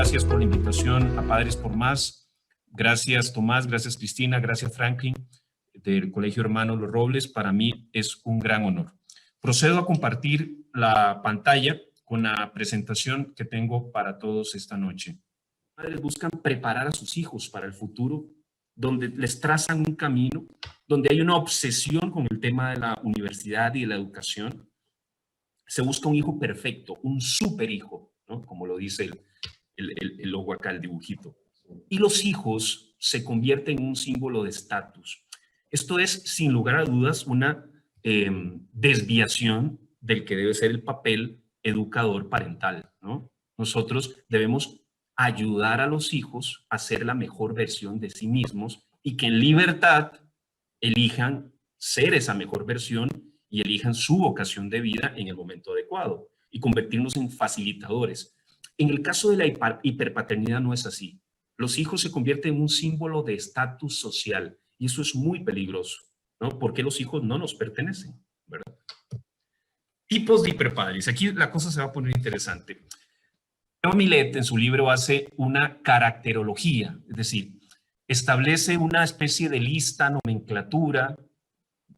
gracias por la invitación a Padres por Más. Gracias Tomás, gracias Cristina, gracias Franklin del Colegio Hermano Los Robles. Para mí es un gran honor. Procedo a compartir la pantalla con la presentación que tengo para todos esta noche. Padres buscan preparar a sus hijos para el futuro, donde les trazan un camino, donde hay una obsesión con el tema de la universidad y de la educación. Se busca un hijo perfecto, un super hijo, ¿no? Como lo dice el logo acá, el dibujito. Y los hijos se convierten en un símbolo de estatus. Esto es, sin lugar a dudas, una desviación del que debe ser el papel educador parental, ¿no? Nosotros debemos ayudar a los hijos a ser la mejor versión de sí mismos y que en libertad elijan ser esa mejor versión y elijan su vocación de vida en el momento adecuado y convertirnos en facilitadores. En el caso de la hiperpaternidad no es así. Los hijos se convierten en un símbolo de estatus social y eso es muy peligroso, ¿no? Porque los hijos no nos pertenecen, ¿verdad? Tipos de hiperpadres. Aquí la cosa se va a poner interesante. Leo Milet en su libro hace una caracterología, es decir, establece una especie de lista, nomenclatura,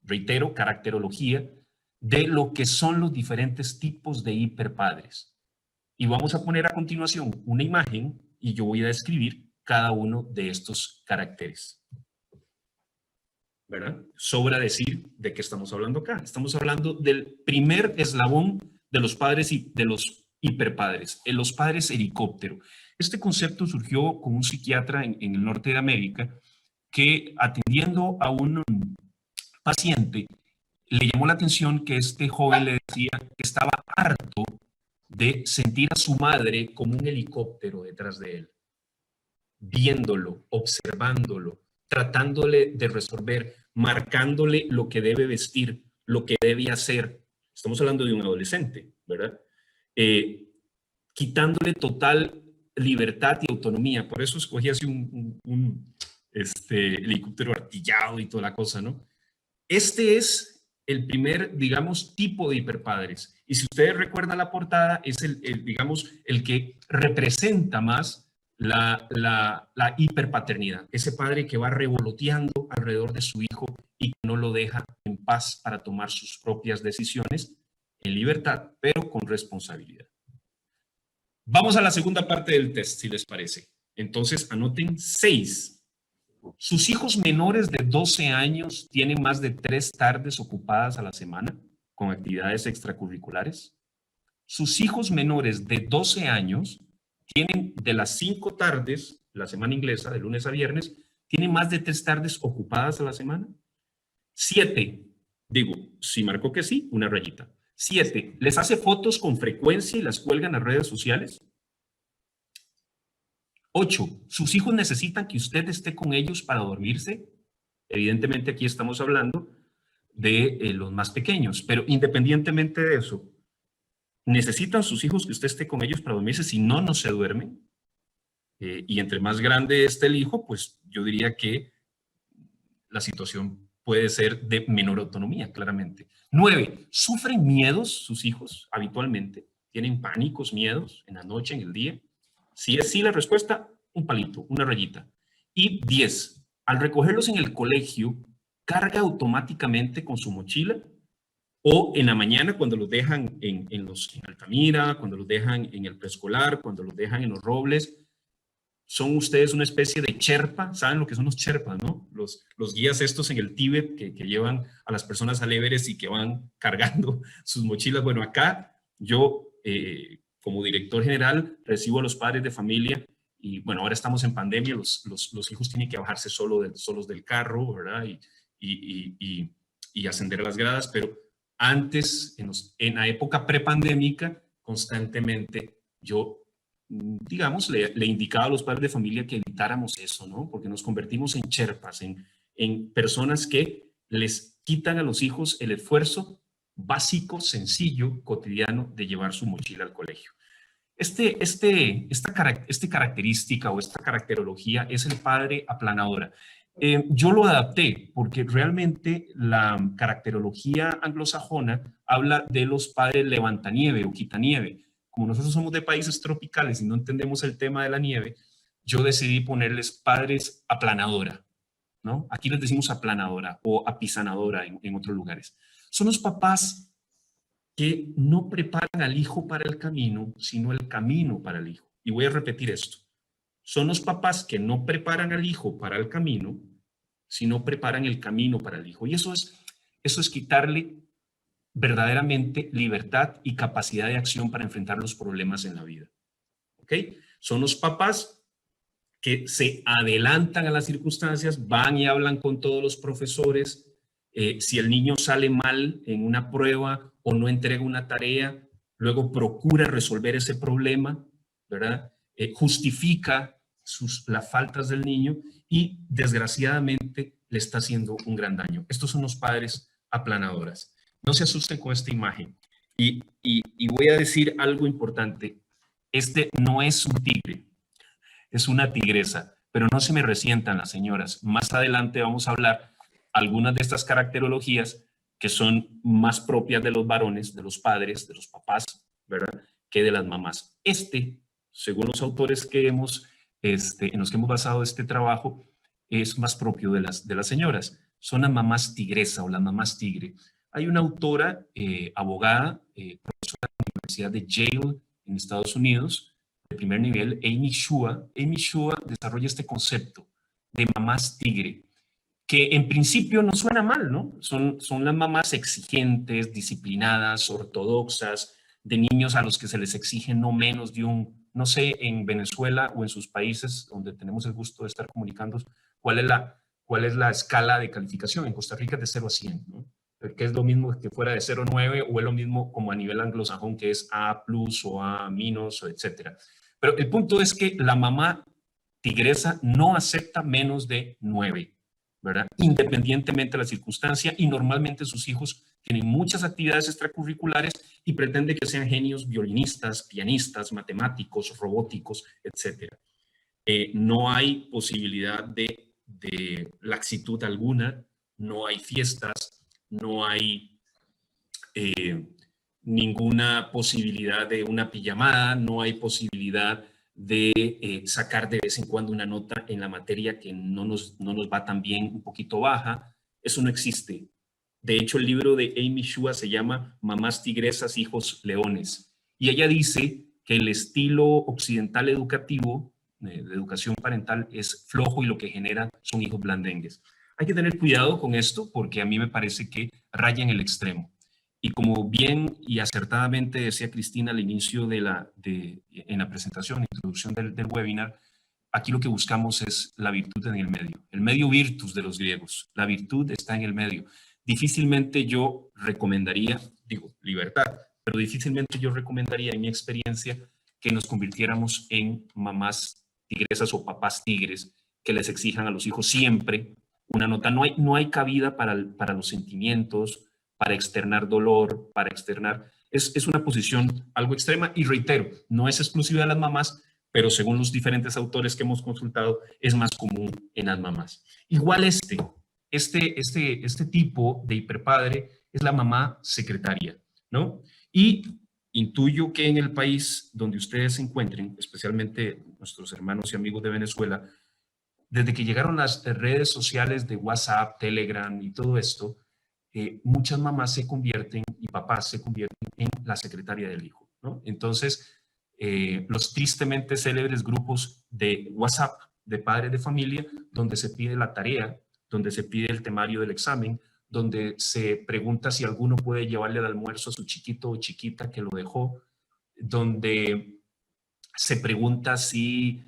reitero, caracterología, de lo que son los diferentes tipos de hiperpadres. Y vamos a poner a continuación una imagen y yo voy a describir cada uno de estos caracteres. ¿Verdad? Sobra decir de qué estamos hablando acá. Estamos hablando del primer eslabón de los padres y de los hiperpadres, los padres helicóptero. Este concepto surgió con un psiquiatra en el norte de América que, atendiendo a un paciente, le llamó la atención que este joven le decía que estaba harto de sentir a su madre como un helicóptero detrás de él, viéndolo, observándolo, tratándole de resolver, marcándole lo que debe vestir, lo que debe hacer. Estamos hablando de un adolescente, ¿verdad? Quitándole total libertad y autonomía. Por eso escogí así un helicóptero artillado y toda la cosa, ¿no? Este es el primer, digamos, tipo de hiperpadres. Y si ustedes recuerdan la portada, es digamos, el que representa más la hiperpaternidad. Ese padre que va revoloteando alrededor de su hijo y que no lo deja en paz para tomar sus propias decisiones en libertad, pero con responsabilidad. Vamos a la segunda parte del test, si les parece. Entonces, anoten 6. ¿Sus hijos menores de 12 años tienen más de 3 tardes ocupadas a la semana con actividades extracurriculares? ¿Sus hijos menores de 12 años tienen de las 5 tardes, la semana inglesa, de lunes a viernes, tienen más de 3 tardes ocupadas a la semana? 7, digo, si marcó que sí, una rayita. 7, ¿les hace fotos con frecuencia y las cuelgan a redes sociales? 8, ¿sus hijos necesitan que usted esté con ellos para dormirse? Evidentemente aquí estamos hablando de los más pequeños, pero independientemente de eso, ¿necesitan sus hijos que usted esté con ellos para dormirse? Si no, no se duermen. Y entre más grande esté el hijo, pues yo diría que la situación puede ser de menor autonomía, claramente. 9, ¿sufren miedos sus hijos habitualmente? ¿Tienen pánicos, miedos en la noche, en el día? Si es sí la respuesta, un palito, una rayita. Y 10, al recogerlos en el colegio, ¿carga automáticamente con su mochila? O en la mañana cuando los dejan en Altamira, cuando los dejan en el preescolar, cuando los dejan en Los Robles, ¿son ustedes una especie de Sherpa? ¿Saben lo que son los Sherpas, no? Los guías estos en el Tíbet que llevan a las personas al Everest y que van cargando sus mochilas. Bueno, acá yo, como director general, recibo a los padres de familia y, bueno, ahora estamos en pandemia, los hijos tienen que bajarse solos del carro, ¿verdad? Y ascender a las gradas, pero antes, en la época prepandémica, constantemente yo, digamos, le indicaba a los padres de familia que evitáramos eso, ¿no? Porque nos convertimos en Sherpas, en personas que les quitan a los hijos el esfuerzo básico, sencillo, cotidiano de llevar su mochila al colegio. Esta característica o esta caracterología es el padre aplanadora. Yo lo adapté porque realmente la caracterología anglosajona habla de los padres levantanieve o quitanieve. como nosotros somos de países tropicales y no entendemos el tema de la nieve, yo decidí ponerles padres aplanadora, ¿no? Aquí les decimos aplanadora o apisanadora en otros lugares. Son los papás que no preparan al hijo para el camino, sino el camino para el hijo. Y voy a repetir esto. Son los papás que no preparan al hijo para el camino, sino preparan el camino para el hijo. Y eso es quitarle verdaderamente libertad y capacidad de acción para enfrentar los problemas en la vida. ¿Ok? Son los papás que se adelantan a las circunstancias, van y hablan con todos los profesores. Si el niño sale mal en una prueba o no entrega una tarea, luego procura resolver ese problema, ¿verdad? Justifica las faltas del niño y desgraciadamente le está haciendo un gran daño. Estos son los padres aplanadoras. No se asusten con esta imagen. Y voy a decir algo importante. Este no es un tigre, es una tigresa, pero no se me resientan las señoras. Más adelante vamos a hablar algunas de estas caracterologías que son más propias de los varones, de los padres, de los papás, ¿verdad? Que de las mamás. Según los autores que en los que hemos basado este trabajo, es más propio de las señoras. Son las mamás tigresa o las mamás tigre. Hay una autora, abogada, profesora de la Universidad de Yale en Estados Unidos, de primer nivel, Amy Shua. Amy Shua desarrolla este concepto de mamás tigre, que en principio no suena mal, ¿no? Son las mamás exigentes, disciplinadas, ortodoxas, de niños a los que se les exige no menos de no sé, en Venezuela o en sus países donde tenemos el gusto de estar comunicando, cuál es la escala de calificación. En Costa Rica es de 0 a 100, ¿no? Que es lo mismo que fuera de 0 a 9, o es lo mismo como a nivel anglosajón, que es A+ o A-, o etcétera. Pero el punto es que la mamá tigresa no acepta menos de 9, ¿verdad? Independientemente de la circunstancia, y normalmente sus hijos tienen muchas actividades extracurriculares y pretende que sean genios violinistas, pianistas, matemáticos, robóticos, etcétera. No hay posibilidad de laxitud alguna, no hay fiestas, no hay ninguna posibilidad de una pijamada, no hay posibilidad de sacar de vez en cuando una nota en la materia que no nos va tan bien, un poquito baja. Eso no existe. De hecho, el libro de Amy Shua se llama Mamás Tigresas, Hijos Leones. Y ella dice que el estilo occidental educativo, de educación parental, es flojo y lo que genera son hijos blandengues. Hay que tener cuidado con esto porque a mí me parece que raya en el extremo. Y como bien y acertadamente decía Cristina al inicio en la presentación, introducción del webinar, aquí lo que buscamos es la virtud en el medio virtus de los griegos. La virtud está en el medio. Difícilmente yo recomendaría, digo, libertad, pero difícilmente yo recomendaría en mi experiencia que nos convirtiéramos en mamás tigresas o papás tigres que les exijan a los hijos siempre una nota. No hay cabida para los sentimientos, para externar dolor, para externar... Es una posición algo extrema y reitero, no es exclusiva de las mamás, pero según los diferentes autores que hemos consultado, es más común en las mamás. Igual este tipo de hiperpadre es la mamá secretaria, ¿no? Y intuyo que en el país donde ustedes se encuentren, especialmente nuestros hermanos y amigos de Venezuela, desde que llegaron las redes sociales de WhatsApp, Telegram y todo esto, muchas mamás se convierten y papás se convierten en la secretaria del hijo, ¿no? Entonces, los tristemente célebres grupos de WhatsApp de padres de familia, donde se pide la tarea, donde se pide el temario del examen, donde se pregunta si alguno puede llevarle el almuerzo a su chiquito o chiquita que lo dejó, donde se pregunta si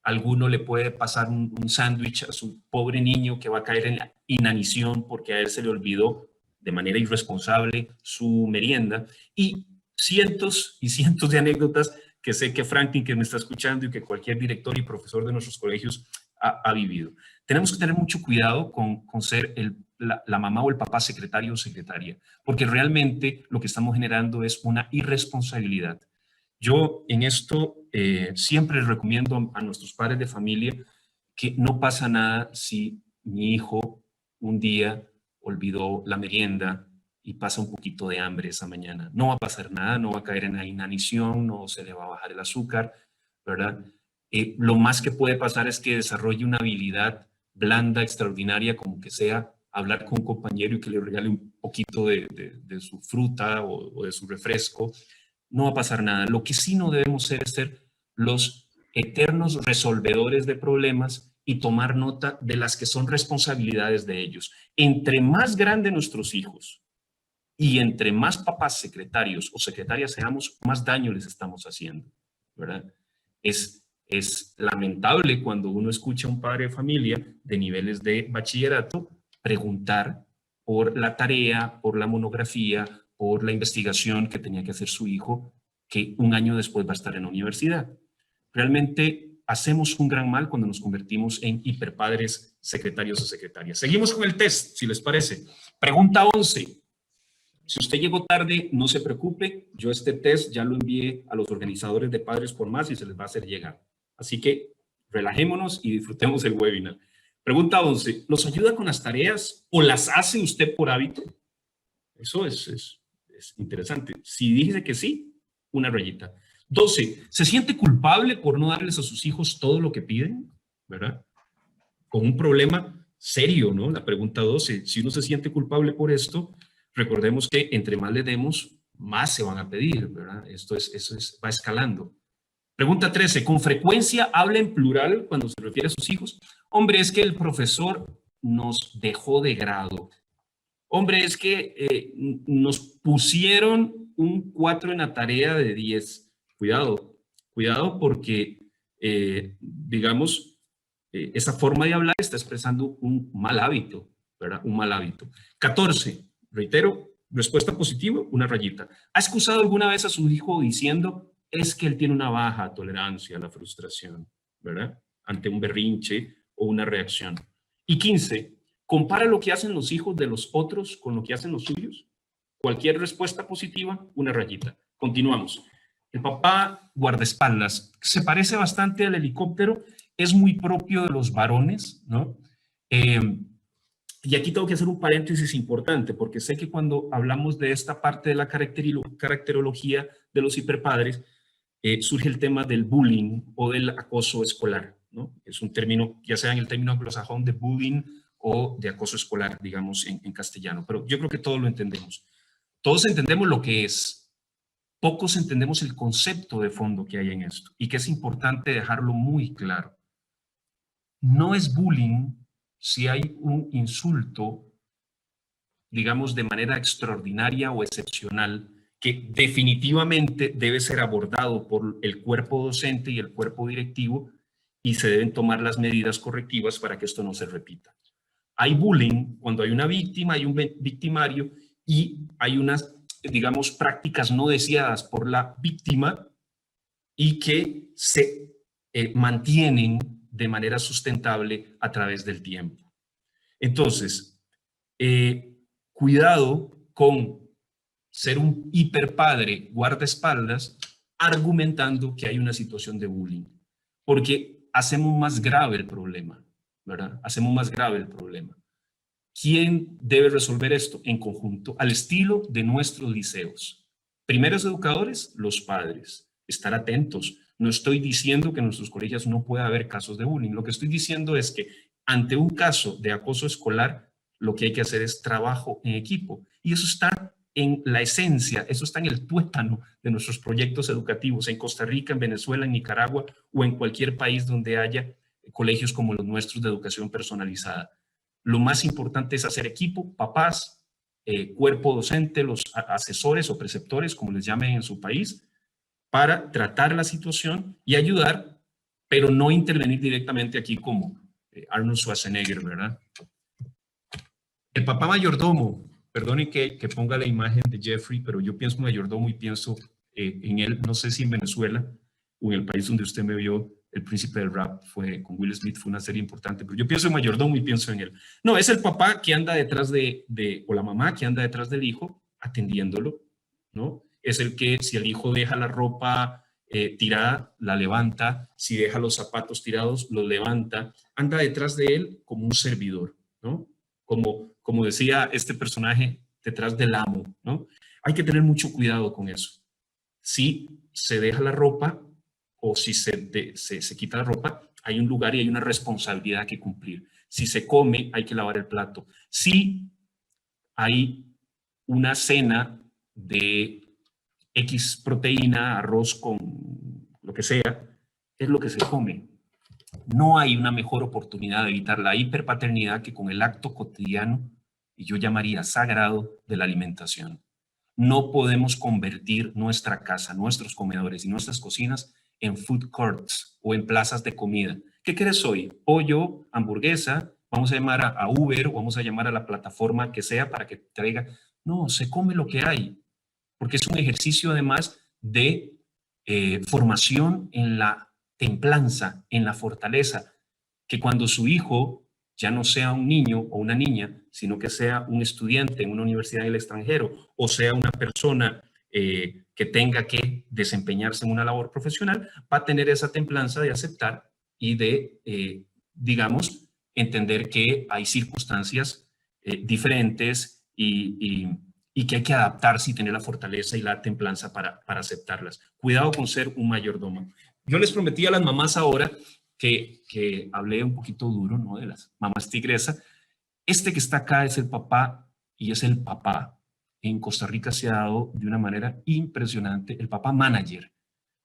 alguno le puede pasar un sándwich a su pobre niño que va a caer en la inanición porque a él se le olvidó de manera irresponsable su merienda, y cientos y cientos de anécdotas que sé que Franklin, que me está escuchando, y que cualquier director y profesor de nuestros colegios ha vivido. Tenemos que tener mucho cuidado con ser la mamá o el papá secretario o secretaria, porque realmente lo que estamos generando es una irresponsabilidad. Yo en esto siempre recomiendo a nuestros padres de familia que no pasa nada si mi hijo un día olvidó la merienda y pasa un poquito de hambre esa mañana. No va a pasar nada, no va a caer en la inanición, no se le va a bajar el azúcar, ¿verdad? Lo más que puede pasar es que desarrolle una habilidad blanda, extraordinaria, como que sea hablar con un compañero y que le regale un poquito de su fruta o de su refresco. No va a pasar nada. Lo que sí no debemos ser es ser los eternos resolvedores de problemas y tomar nota de las que son responsabilidades de ellos. Entre más grandes nuestros hijos y entre más papás secretarios o secretarias seamos, más daño les estamos haciendo, ¿verdad? Es lamentable cuando uno escucha a un padre de familia de niveles de bachillerato preguntar por la tarea, por la monografía, por la investigación que tenía que hacer su hijo, que un año después va a estar en la universidad. Realmente hacemos un gran mal cuando nos convertimos en hiperpadres secretarios o secretarias. Seguimos con el test, si les parece. Pregunta 11. Si usted llegó tarde, no se preocupe. Yo este test ya lo envié a los organizadores de Padres por Más y se les va a hacer llegar. Así que relajémonos y disfrutemos el webinar. Pregunta 11. ¿Los ayuda con las tareas o las hace usted por hábito? Eso es interesante. Si dice que sí, una rayita. 12. ¿Se siente culpable por no darles a sus hijos todo lo que piden? ¿Verdad? Con un problema serio, ¿no? La pregunta 12. Si uno se siente culpable por esto, recordemos que entre más le demos, más se van a pedir, ¿verdad? Eso va escalando. Pregunta 13. ¿Con frecuencia habla en plural cuando se refiere a sus hijos? Hombre, es que el profesor nos dejó de grado. Hombre, es que nos pusieron un 4 en la tarea de 10. Cuidado, cuidado porque, digamos, esa forma de hablar está expresando un mal hábito, ¿verdad? Un mal hábito. 14. Reitero, respuesta positiva, una rayita. ¿Ha excusado alguna vez a su hijo diciendo es que él tiene una baja tolerancia a la frustración, ¿verdad? Ante un berrinche o una reacción? Y 15. ¿Compara lo que hacen los hijos de los otros con lo que hacen los suyos? Cualquier respuesta positiva, una rayita. Continuamos. El papá guardaespaldas se parece bastante al helicóptero, es muy propio de los varones, ¿no? Y aquí tengo que hacer un paréntesis importante, porque sé que cuando hablamos de esta parte de la caracterología de los hiperpadres, surge el tema del bullying o del acoso escolar, ¿no? Es un término, ya sea en el término anglosajón de bullying o de acoso escolar, digamos, en castellano. Pero yo creo que todos lo entendemos. Todos entendemos lo que es. Pocos entendemos el concepto de fondo que hay en esto y que es importante dejarlo muy claro. No es bullying si hay un insulto, digamos, de manera extraordinaria o excepcional, que definitivamente debe ser abordado por el cuerpo docente y el cuerpo directivo y se deben tomar las medidas correctivas para que esto no se repita. Hay bullying cuando hay una víctima, hay un victimario y hay unas, digamos, prácticas no deseadas por la víctima y que se mantienen de manera sustentable a través del tiempo. Entonces, cuidado con ser un hiperpadre guardaespaldas argumentando que hay una situación de bullying, porque hacemos más grave el problema, ¿verdad? Hacemos más grave el problema. ¿Quién debe resolver esto? En conjunto, al estilo de nuestros liceos. Primeros educadores, los padres. Estar atentos. No estoy diciendo que en nuestros colegios no pueda haber casos de bullying. Lo que estoy diciendo es que ante un caso de acoso escolar, lo que hay que hacer es trabajo en equipo. Y eso está en la esencia, eso está en el tuétano de nuestros proyectos educativos en Costa Rica, en Venezuela, en Nicaragua o en cualquier país donde haya colegios como los nuestros de educación personalizada. Lo más importante es hacer equipo, papás, cuerpo docente, los asesores o preceptores, como les llamen en su país, para tratar la situación y ayudar, pero no intervenir directamente aquí como Arnold Schwarzenegger, ¿verdad? El papá mayordomo, perdone que ponga la imagen de Jeffrey, pero yo pienso en mayordomo y pienso en él, no sé si en Venezuela o en el país donde usted me vio, El Príncipe del Rap, fue con Will Smith, fue una serie importante, pero yo pienso en mayordomo y pienso en él. No, es el papá que anda detrás o la mamá que anda detrás del hijo, atendiéndolo, ¿no? Es el que si el hijo deja la ropa tirada, la levanta, si deja los zapatos tirados, los levanta, anda detrás de él como un servidor, ¿no? Como decía este personaje, detrás del amo, ¿no? Hay que tener mucho cuidado con eso. Si se deja la ropa o si se quita la ropa, hay un lugar y hay una responsabilidad que cumplir. Si se come, hay que lavar el plato. Si hay una cena de X proteína, arroz con lo que sea, es lo que se come. No hay una mejor oportunidad de evitar la hiperpaternidad que con el acto cotidiano, y yo llamaría sagrado, de la alimentación. No podemos convertir nuestra casa, nuestros comedores y nuestras cocinas en food courts o en plazas de comida. ¿Qué quieres hoy? Pollo, hamburguesa, vamos a llamar a Uber o vamos a llamar a la plataforma que sea para que traiga. No, se come lo que hay, porque es un ejercicio además de formación en la templanza, en la fortaleza, que cuando su hijo ya no sea un niño o una niña, sino que sea un estudiante en una universidad en el extranjero o sea una persona que tenga que desempeñarse en una labor profesional, va a tener esa templanza de aceptar y de, digamos, entender que hay circunstancias diferentes y que hay que adaptarse y tener la fortaleza y la templanza para aceptarlas. Cuidado con ser un mayordomo. Yo les prometí a las mamás ahora que hablé un poquito duro, ¿no? De las mamás tigresa. Este que está acá es el papá y es el papá. En Costa Rica se ha dado de una manera impresionante el papá manager.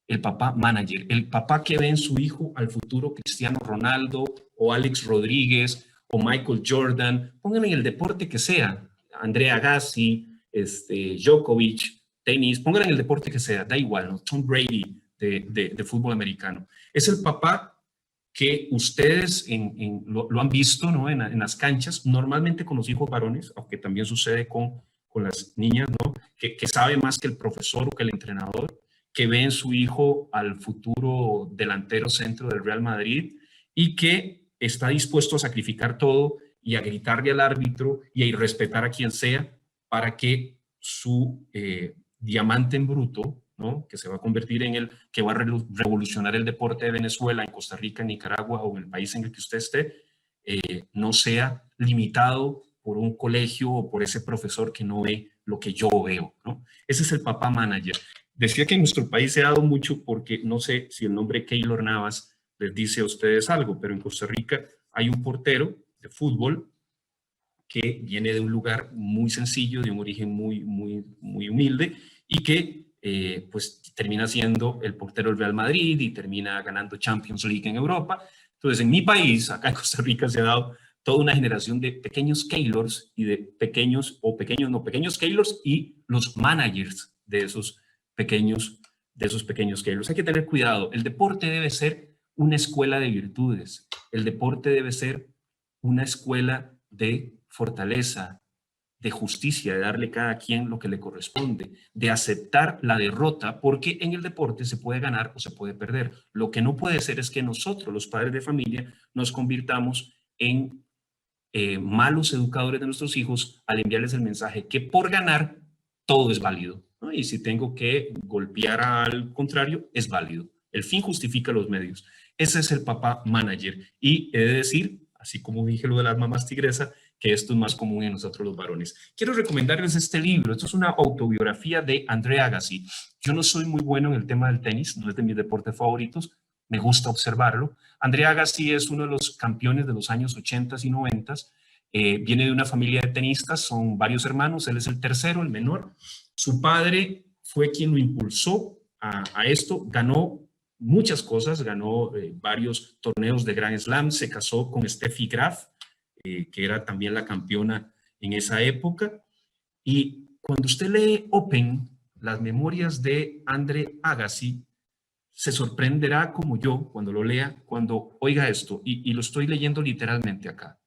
El papá manager, el papá que ve en su hijo al futuro Cristiano Ronaldo o Alex Rodríguez o Michael Jordan, pongan en el deporte que sea, Andrea Agassi, Djokovic, tenis, pongan en el deporte que sea, da igual, ¿no? Tom Brady de fútbol americano. Es el papá que ustedes lo han visto, ¿no? En las canchas, normalmente con los hijos varones, aunque también sucede con las niñas, ¿no? Que sabe más que el profesor o que el entrenador, que ve en su hijo al futuro delantero centro del Real Madrid y que está dispuesto a sacrificar todo y a gritarle al árbitro y a irrespetar a quien sea para que su diamante en bruto, ¿no? Que se va a convertir en el que va a revolucionar el deporte de Venezuela, en Costa Rica, en Nicaragua o en el país en el que usted esté, no sea limitado por un colegio o por ese profesor que no ve lo que yo veo, ¿no? Ese es el papá manager. Decía que en nuestro país se ha dado mucho porque no sé si el nombre Keylor Navas les dice a ustedes algo, pero en Costa Rica hay un portero de fútbol que viene de un lugar muy sencillo, de un origen muy humilde y que pues termina siendo el portero del Real Madrid y termina ganando Champions League en Europa. Entonces, en mi país, acá en Costa Rica, se ha dado toda una generación de pequeños Keylors y de pequeños Keylors y los managers de esos pequeños Keylors. Hay que tener cuidado. El deporte debe ser una escuela de virtudes. El deporte debe ser una escuela de fortaleza, de justicia, de darle a cada quien lo que le corresponde, de aceptar la derrota, porque en el deporte se puede ganar o se puede perder. Lo que no puede ser es que nosotros, los padres de familia, nos convirtamos en malos educadores de nuestros hijos al enviarles el mensaje que por ganar todo es válido, ¿no? Y si tengo que golpear al contrario, es válido. El fin justifica los medios. Ese es el papá manager. Y he de decir, así como dije lo de las mamás tigresa, que esto es más común en nosotros los varones. Quiero recomendarles este libro. Esto es una autobiografía de Andrea Agassi. Yo no soy muy bueno en el tema del tenis, no es de mis deportes favoritos, me gusta observarlo. Andrea Agassi es uno de los campeones de los años 80 y 90. Viene de una familia de tenistas, son varios hermanos, él es el tercero, el menor. Su padre fue quien lo impulsó a esto, ganó muchas cosas, ganó varios torneos de Grand Slam, se casó con Steffi Graf, que era también la campeona en esa época. Y cuando usted lee Open, las memorias de Andre Agassi, se sorprenderá como yo cuando lo lea, cuando oiga esto, y lo estoy leyendo literalmente acá.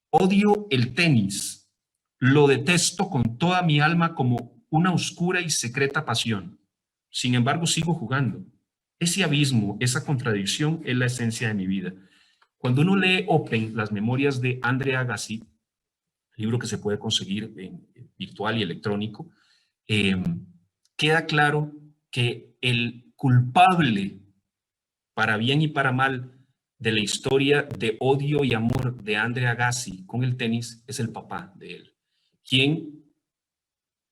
Odio el tenis, lo detesto con toda mi alma como una oscura y secreta pasión. Sin embargo, sigo jugando. Ese abismo, esa contradicción es la esencia de mi vida. Cuando uno lee Open, las memorias de Andre Agassi, libro que se puede conseguir en virtual y electrónico, queda claro que el culpable, para bien y para mal, de la historia de odio y amor de Andre Agassi con el tenis es el papá de él, quien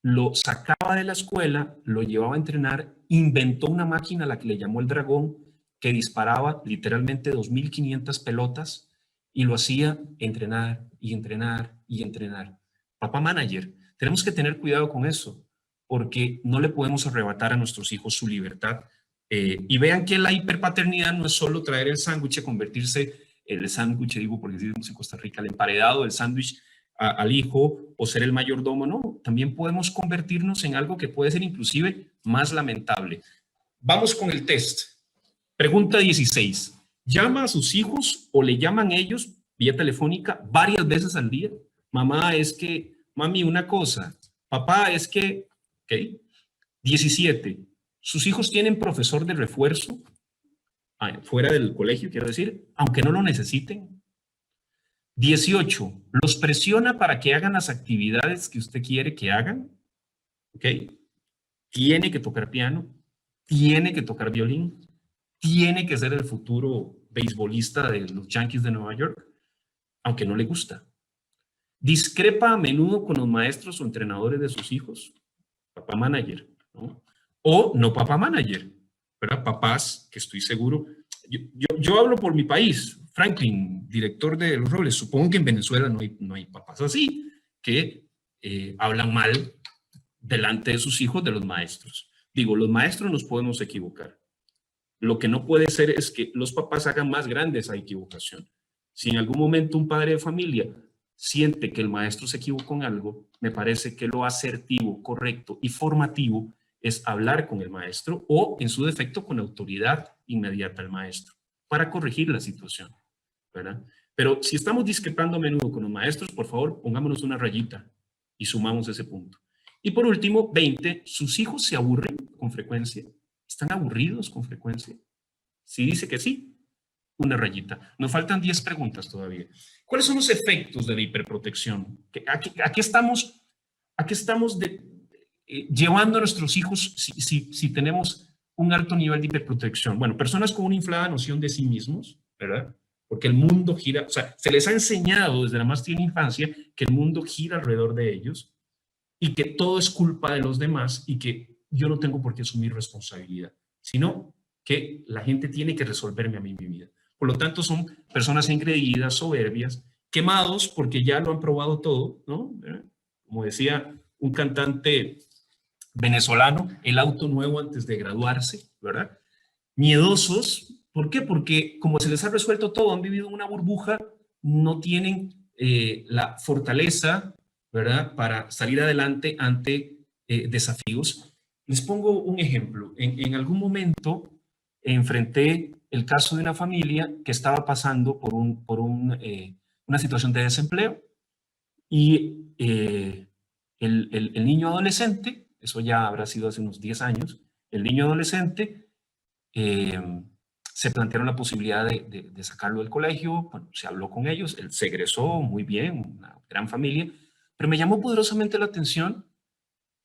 lo sacaba de la escuela, lo llevaba a entrenar, inventó una máquina a la que le llamó el Dragón, que disparaba literalmente 2.500 pelotas y lo hacía entrenar y entrenar y entrenar. Papá manager, tenemos que tener cuidado con eso, porque no le podemos arrebatar a nuestros hijos su libertad. Y vean que la hiperpaternidad no es solo traer el sándwich, convertirse el sándwich, digo porque decimos en Costa Rica, el emparedado del sándwich al hijo o ser el mayordomo, no, también podemos convertirnos en algo que puede ser inclusive más lamentable. Vamos con el test. Pregunta 16. ¿Llama a sus hijos o le llaman ellos vía telefónica varias veces al día? Mamá, es que, mami, una cosa. Papá, es que, ok. 17. ¿Sus hijos tienen profesor de refuerzo fuera del colegio, quiero decir, aunque no lo necesiten? 18. ¿Los presiona para que hagan las actividades que usted quiere que hagan? ¿Ok? Tiene que tocar piano, tiene que tocar violín, tiene que ser el futuro beisbolista de los Yankees de Nueva York, aunque no le gusta. Discrepa a menudo con los maestros o entrenadores de sus hijos, papá manager, ¿no? O no papá manager, ¿verdad? Papás que estoy seguro. Yo hablo por mi país, Franklin, director de Los Robles. Supongo que en Venezuela no hay papás así, que hablan mal delante de sus hijos de los maestros. Digo, los maestros nos podemos equivocar. Lo que no puede ser es que los papás hagan más grande esa equivocación. Si en algún momento un padre de familia siente que el maestro se equivocó en algo, me parece que lo asertivo, correcto y formativo es hablar con el maestro o, en su defecto, con autoridad inmediata al maestro para corregir la situación, ¿verdad? Pero si estamos discrepando a menudo con los maestros, por favor, pongámonos una rayita y sumamos ese punto. Y por último, 20, ¿sus hijos se aburren con frecuencia? ¿Están aburridos con frecuencia? Si dice que sí, una rayita. Nos faltan 10 preguntas todavía. ¿Cuáles son los efectos de la hiperprotección? ¿A qué estamos llevando a nuestros hijos si tenemos un alto nivel de hiperprotección? Bueno, personas con una inflada noción de sí mismos, ¿verdad? Porque el mundo gira, o sea, se les ha enseñado desde la más tierna infancia que el mundo gira alrededor de ellos y que todo es culpa de los demás y que yo no tengo por qué asumir responsabilidad, sino que la gente tiene que resolverme a mí mi vida. Por lo tanto, son personas engreídas, soberbias, quemados porque ya lo han probado todo, ¿no? Como decía un cantante venezolano, el auto nuevo antes de graduarse, ¿verdad? Miedosos, ¿por qué? Porque como se les ha resuelto todo, han vivido una burbuja, no tienen la fortaleza, ¿verdad?, para salir adelante ante desafíos. Les pongo un ejemplo. En algún momento enfrenté el caso de una familia que estaba pasando una situación de desempleo y el niño adolescente, eso ya habrá sido hace unos 10 años, el niño adolescente eh, se plantearon la posibilidad de sacarlo del colegio, bueno, se habló con ellos, él se egresó muy bien, una gran familia, pero me llamó poderosamente la atención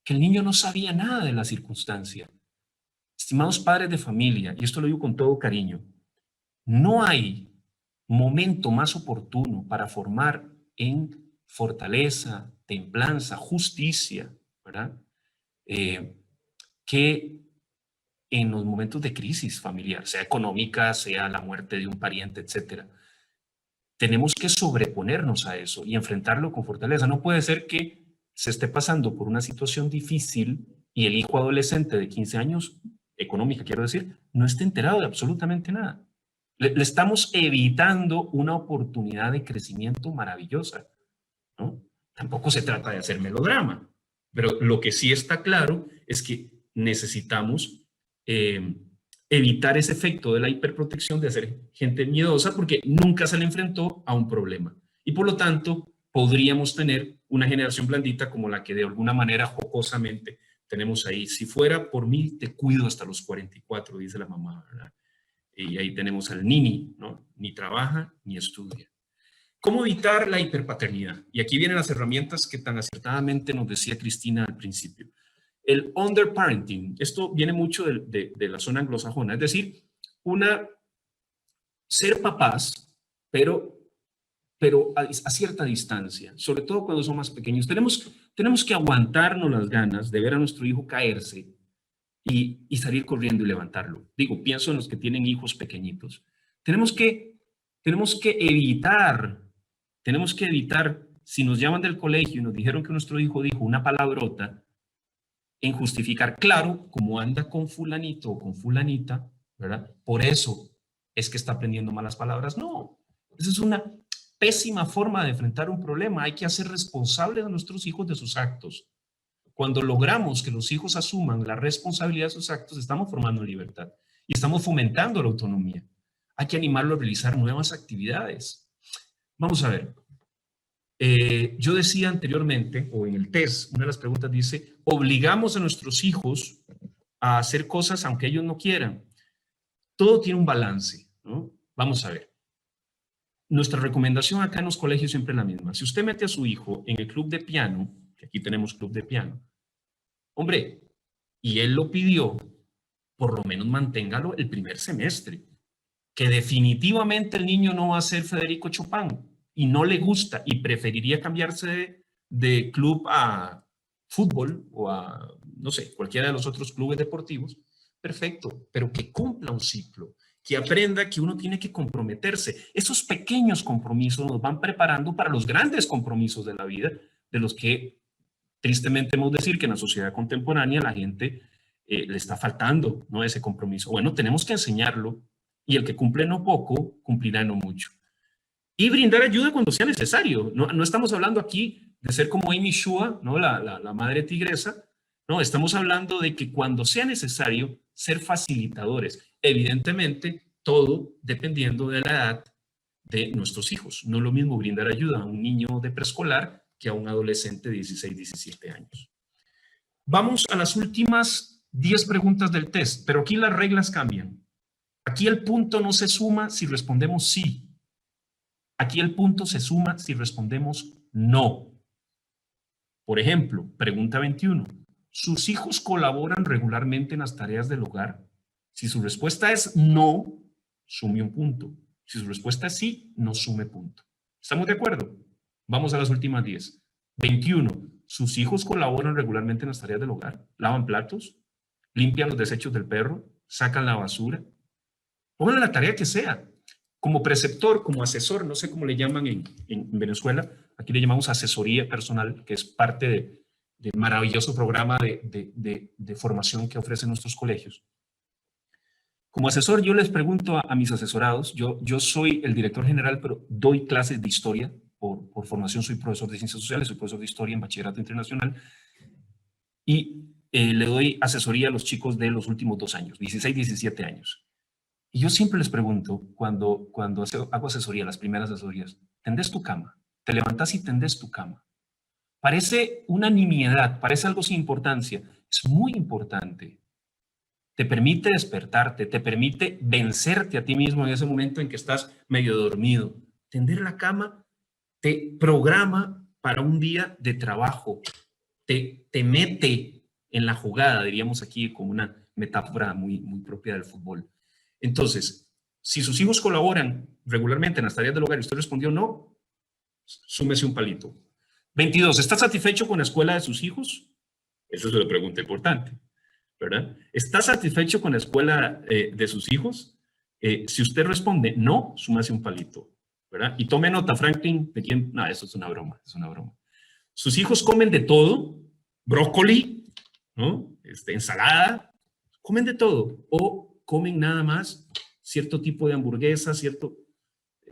que el niño no sabía nada de la circunstancia. Estimados padres de familia, y esto lo digo con todo cariño, no hay momento más oportuno para formar en fortaleza, templanza, justicia, ¿verdad? Que en los momentos de crisis familiar, sea económica, sea la muerte de un pariente, etcétera. Tenemos que sobreponernos a eso y enfrentarlo con fortaleza. No puede ser que se esté pasando por una situación difícil y el hijo adolescente de 15 años, económica quiero decir, no esté enterado de absolutamente nada. Le estamos evitando una oportunidad de crecimiento maravillosa, ¿no? Tampoco se trata de hacer melodrama, pero lo que sí está claro es que necesitamos eh, evitar ese efecto de la hiperprotección, de hacer gente miedosa, porque nunca se le enfrentó a un problema. Y por lo tanto, podríamos tener una generación blandita como la que de alguna manera jocosamente tenemos ahí. Si fuera por mí, te cuido hasta los 44, dice la mamá, ¿verdad? Y ahí tenemos al nini, ¿no? Ni trabaja ni estudia. ¿Cómo evitar la hiperpaternidad? Y aquí vienen las herramientas que tan acertadamente nos decía Cristina al principio. El underparenting, esto viene mucho de la zona anglosajona, es decir, ser papás, pero pero a cierta distancia, sobre todo cuando son más pequeños. Tenemos que aguantarnos las ganas de ver a nuestro hijo caerse y salir corriendo y levantarlo. Digo, pienso en los que tienen hijos pequeñitos. Tenemos que, tenemos que evitar, tenemos que evitar, si nos llaman del colegio y nos dijeron que nuestro hijo dijo una palabrota, en justificar, claro, como anda con fulanito o con fulanita, ¿verdad? Por eso es que está aprendiendo malas palabras. No, esa es una pésima forma de enfrentar un problema. Hay que hacer responsables a nuestros hijos de sus actos. Cuando logramos que los hijos asuman la responsabilidad de sus actos, estamos formando libertad y estamos fomentando la autonomía. Hay que animarlo a realizar nuevas actividades. Vamos a ver. Yo decía anteriormente, o en el test, una de las preguntas dice, obligamos a nuestros hijos a hacer cosas aunque ellos no quieran. Todo tiene un balance, ¿no? Vamos a ver. Nuestra recomendación acá en los colegios siempre es la misma. Si usted mete a su hijo en el club de piano, que aquí tenemos club de piano, hombre, y él lo pidió, por lo menos manténgalo el primer semestre. Que definitivamente el niño no va a ser Federico Chopin y no le gusta y preferiría cambiarse de club a fútbol o a, no sé, cualquiera de los otros clubes deportivos, perfecto, pero que cumpla un ciclo, que aprenda que uno tiene que comprometerse. Esos pequeños compromisos nos van preparando para los grandes compromisos de la vida, de los que tristemente hemos de decir que en la sociedad contemporánea la gente le está faltando, ¿no? Ese compromiso. Bueno, tenemos que enseñarlo y el que cumple no poco, cumplirá no mucho. Y brindar ayuda cuando sea necesario. No estamos hablando aquí de ser como Amy Shua, ¿no? La madre tigresa. No, estamos hablando de que cuando sea necesario, ser facilitadores. Evidentemente, todo dependiendo de la edad de nuestros hijos. No es lo mismo brindar ayuda a un niño de preescolar que a un adolescente de 16, 17 años. Vamos a las últimas 10 preguntas del test, pero aquí las reglas cambian. Aquí el punto no se suma si respondemos sí. Aquí el punto se suma si respondemos no. Por ejemplo, pregunta 21. ¿Sus hijos colaboran regularmente en las tareas del hogar? Si su respuesta es no, sume un punto. Si su respuesta es sí, no sume punto. ¿Estamos de acuerdo? Vamos a las últimas 10. 21. ¿Sus hijos colaboran regularmente en las tareas del hogar? ¿Lavan platos? ¿Limpian los desechos del perro? ¿Sacan la basura? Pónganle la tarea que sea. Como preceptor, como asesor, no sé cómo le llaman en Venezuela, aquí le llamamos asesoría personal, que es parte del maravilloso programa de formación que ofrecen nuestros colegios. Como asesor, yo les pregunto a mis asesorados, yo soy el director general, pero doy clases de historia, por formación soy profesor de ciencias sociales, soy profesor de historia en bachillerato internacional, y le doy asesoría a los chicos de los últimos 2 años, 16, 17 años. Y yo siempre les pregunto, cuando hago asesoría, las primeras asesorías, ¿tendés tu cama? ¿Te levantás y tendés tu cama? Parece una nimiedad, parece algo sin importancia. Es muy importante. Te permite despertarte, te permite vencerte a ti mismo en ese momento en que estás medio dormido. Tender la cama te programa para un día de trabajo, te mete en la jugada, diríamos aquí como una metáfora muy propia del fútbol. Entonces, si sus hijos colaboran regularmente en las tareas del hogar y usted respondió no, súmese un palito. 22. ¿Está satisfecho con la escuela de sus hijos? Esa es una pregunta importante, ¿verdad? ¿Está satisfecho con la escuela de sus hijos? Si usted responde no, súmase un palito, ¿verdad? Y tome nota, Franklin, de quién. No, eso es una broma, es una broma. Sus hijos comen de todo, brócoli, ¿no? Ensalada, comen de todo, o comen nada más cierto tipo de hamburguesa, cierto.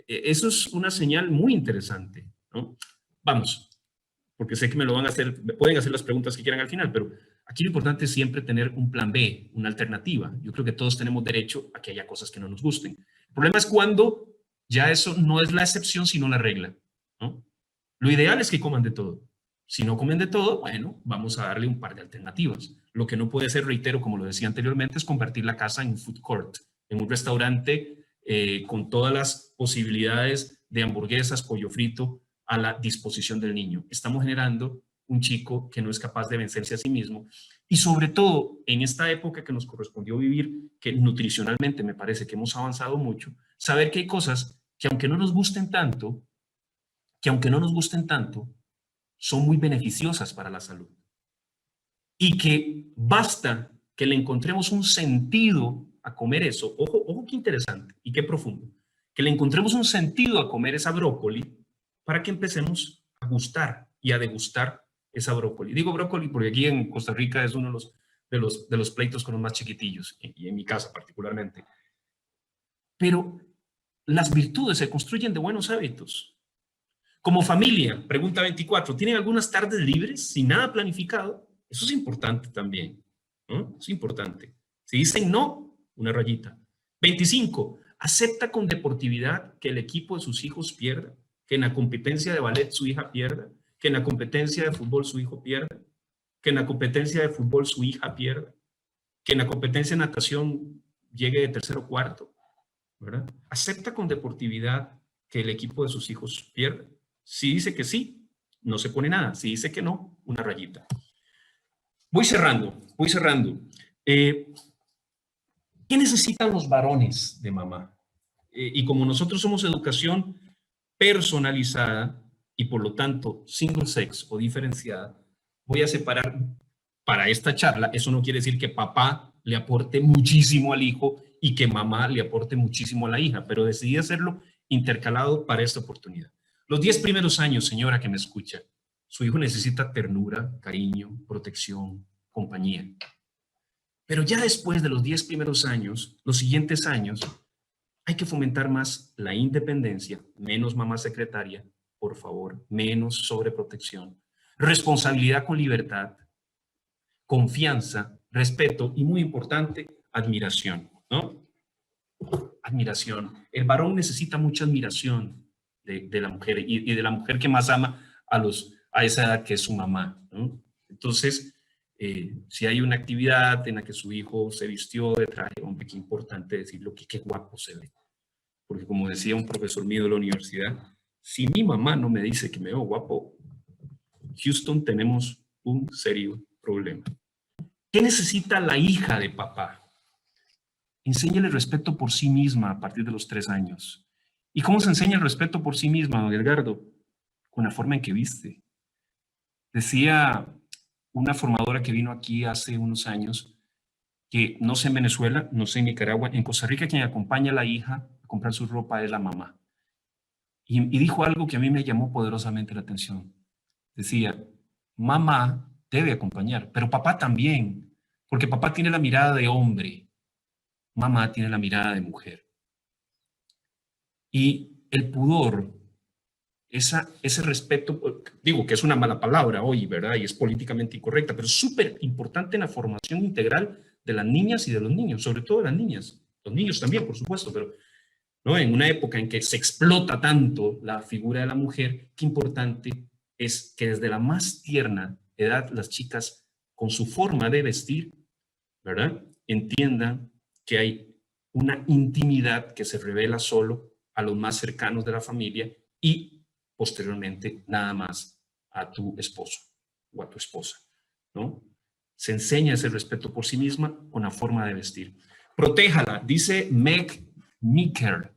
Eso es una señal muy interesante, ¿no? Vamos, porque sé que me lo van a hacer, me pueden hacer las preguntas que quieran al final, pero aquí lo importante es siempre tener un plan B, una alternativa. Yo creo que todos tenemos derecho a que haya cosas que no nos gusten. El problema es cuando ya eso no es la excepción, sino la regla, ¿no? Lo ideal es que coman de todo. Si no comen de todo, bueno, vamos a darle un par de alternativas. Lo que no puede ser, reitero, como lo decía anteriormente, es convertir la casa en un food court, en un restaurante con todas las posibilidades de hamburguesas, pollo frito a la disposición del niño. Estamos generando un chico que no es capaz de vencerse a sí mismo y sobre todo en esta época que nos correspondió vivir, que nutricionalmente me parece que hemos avanzado mucho, saber que hay cosas que aunque no nos gusten tanto, que aunque no nos gusten tanto, son muy beneficiosas para la salud. Y que basta que le encontremos un sentido a comer eso. Ojo, ojo qué interesante y qué profundo. Que le encontremos un sentido a comer esa brócoli para que empecemos a gustar y a degustar esa brócoli. Digo brócoli porque aquí en Costa Rica es uno de los pleitos con los más chiquitillos, y en mi casa particularmente. Pero las virtudes se construyen de buenos hábitos. Como familia, pregunta 24, ¿tienen algunas tardes libres sin nada planificado? Eso es importante también, ¿no? Es importante. Si dicen no, una rayita. 25, ¿acepta con deportividad que el equipo de sus hijos pierda? ¿Que en la competencia de ballet su hija pierda? ¿Que en la competencia de fútbol su hijo pierda? ¿Que en la competencia de fútbol su hija pierda? ¿Que en la competencia de natación llegue de tercero o cuarto? ¿Verdad? ¿Acepta con deportividad que el equipo de sus hijos pierda? Si dice que sí, no se pone nada. Si dice que no, una rayita. Voy cerrando, voy cerrando. ¿Qué necesitan los varones de mamá? Y como nosotros somos educación personalizada y por lo tanto single sex o diferenciada, voy a separar para esta charla. Eso no quiere decir que papá le aporte muchísimo al hijo y que mamá le aporte muchísimo a la hija, pero decidí hacerlo intercalado para esta oportunidad. Los 10 primeros años, señora que me escucha, su hijo necesita ternura, cariño, protección, compañía. Pero ya después de los 10 primeros años, los siguientes años, hay que fomentar más la independencia, menos mamá secretaria, por favor, menos sobreprotección, responsabilidad con libertad, confianza, respeto y muy importante, admiración, ¿no? Admiración. El varón necesita mucha admiración de la mujer y de la mujer que más ama a esa edad que es su mamá, ¿no? Entonces, si hay una actividad en la que su hijo se vistió de traje, hombre, qué importante decirlo, que qué guapo se ve. Porque como decía un profesor mío de la universidad, si mi mamá no me dice que me veo guapo, Houston, tenemos un serio problema. ¿Qué necesita la hija de papá? Enséñale respeto por sí misma a partir de los 3 años. ¿Y cómo se enseña el respeto por sí misma, don Edgardo? Con la forma en que viste. Decía una formadora que vino aquí hace unos años que no sé en Venezuela, no sé en Nicaragua, en Costa Rica quien acompaña a la hija a comprar su ropa es la mamá. Y dijo algo que a mí me llamó poderosamente la atención. Decía, mamá debe acompañar, pero papá también, porque papá tiene la mirada de hombre, mamá tiene la mirada de mujer. Y el pudor, ese respeto, digo que es una mala palabra hoy, ¿verdad? Y es políticamente incorrecta, pero es súper importante en la formación integral de las niñas y de los niños, sobre todo de las niñas. Los niños también, por supuesto, pero ¿no? En una época en que se explota tanto la figura de la mujer, qué importante es que desde la más tierna edad las chicas, con su forma de vestir, ¿verdad? Entiendan que hay una intimidad que se revela solo a los más cercanos de la familia y posteriormente nada más a tu esposo o a tu esposa, ¿no? Se enseña ese respeto por sí misma con la forma de vestir. Protéjala, dice Meg Meeker,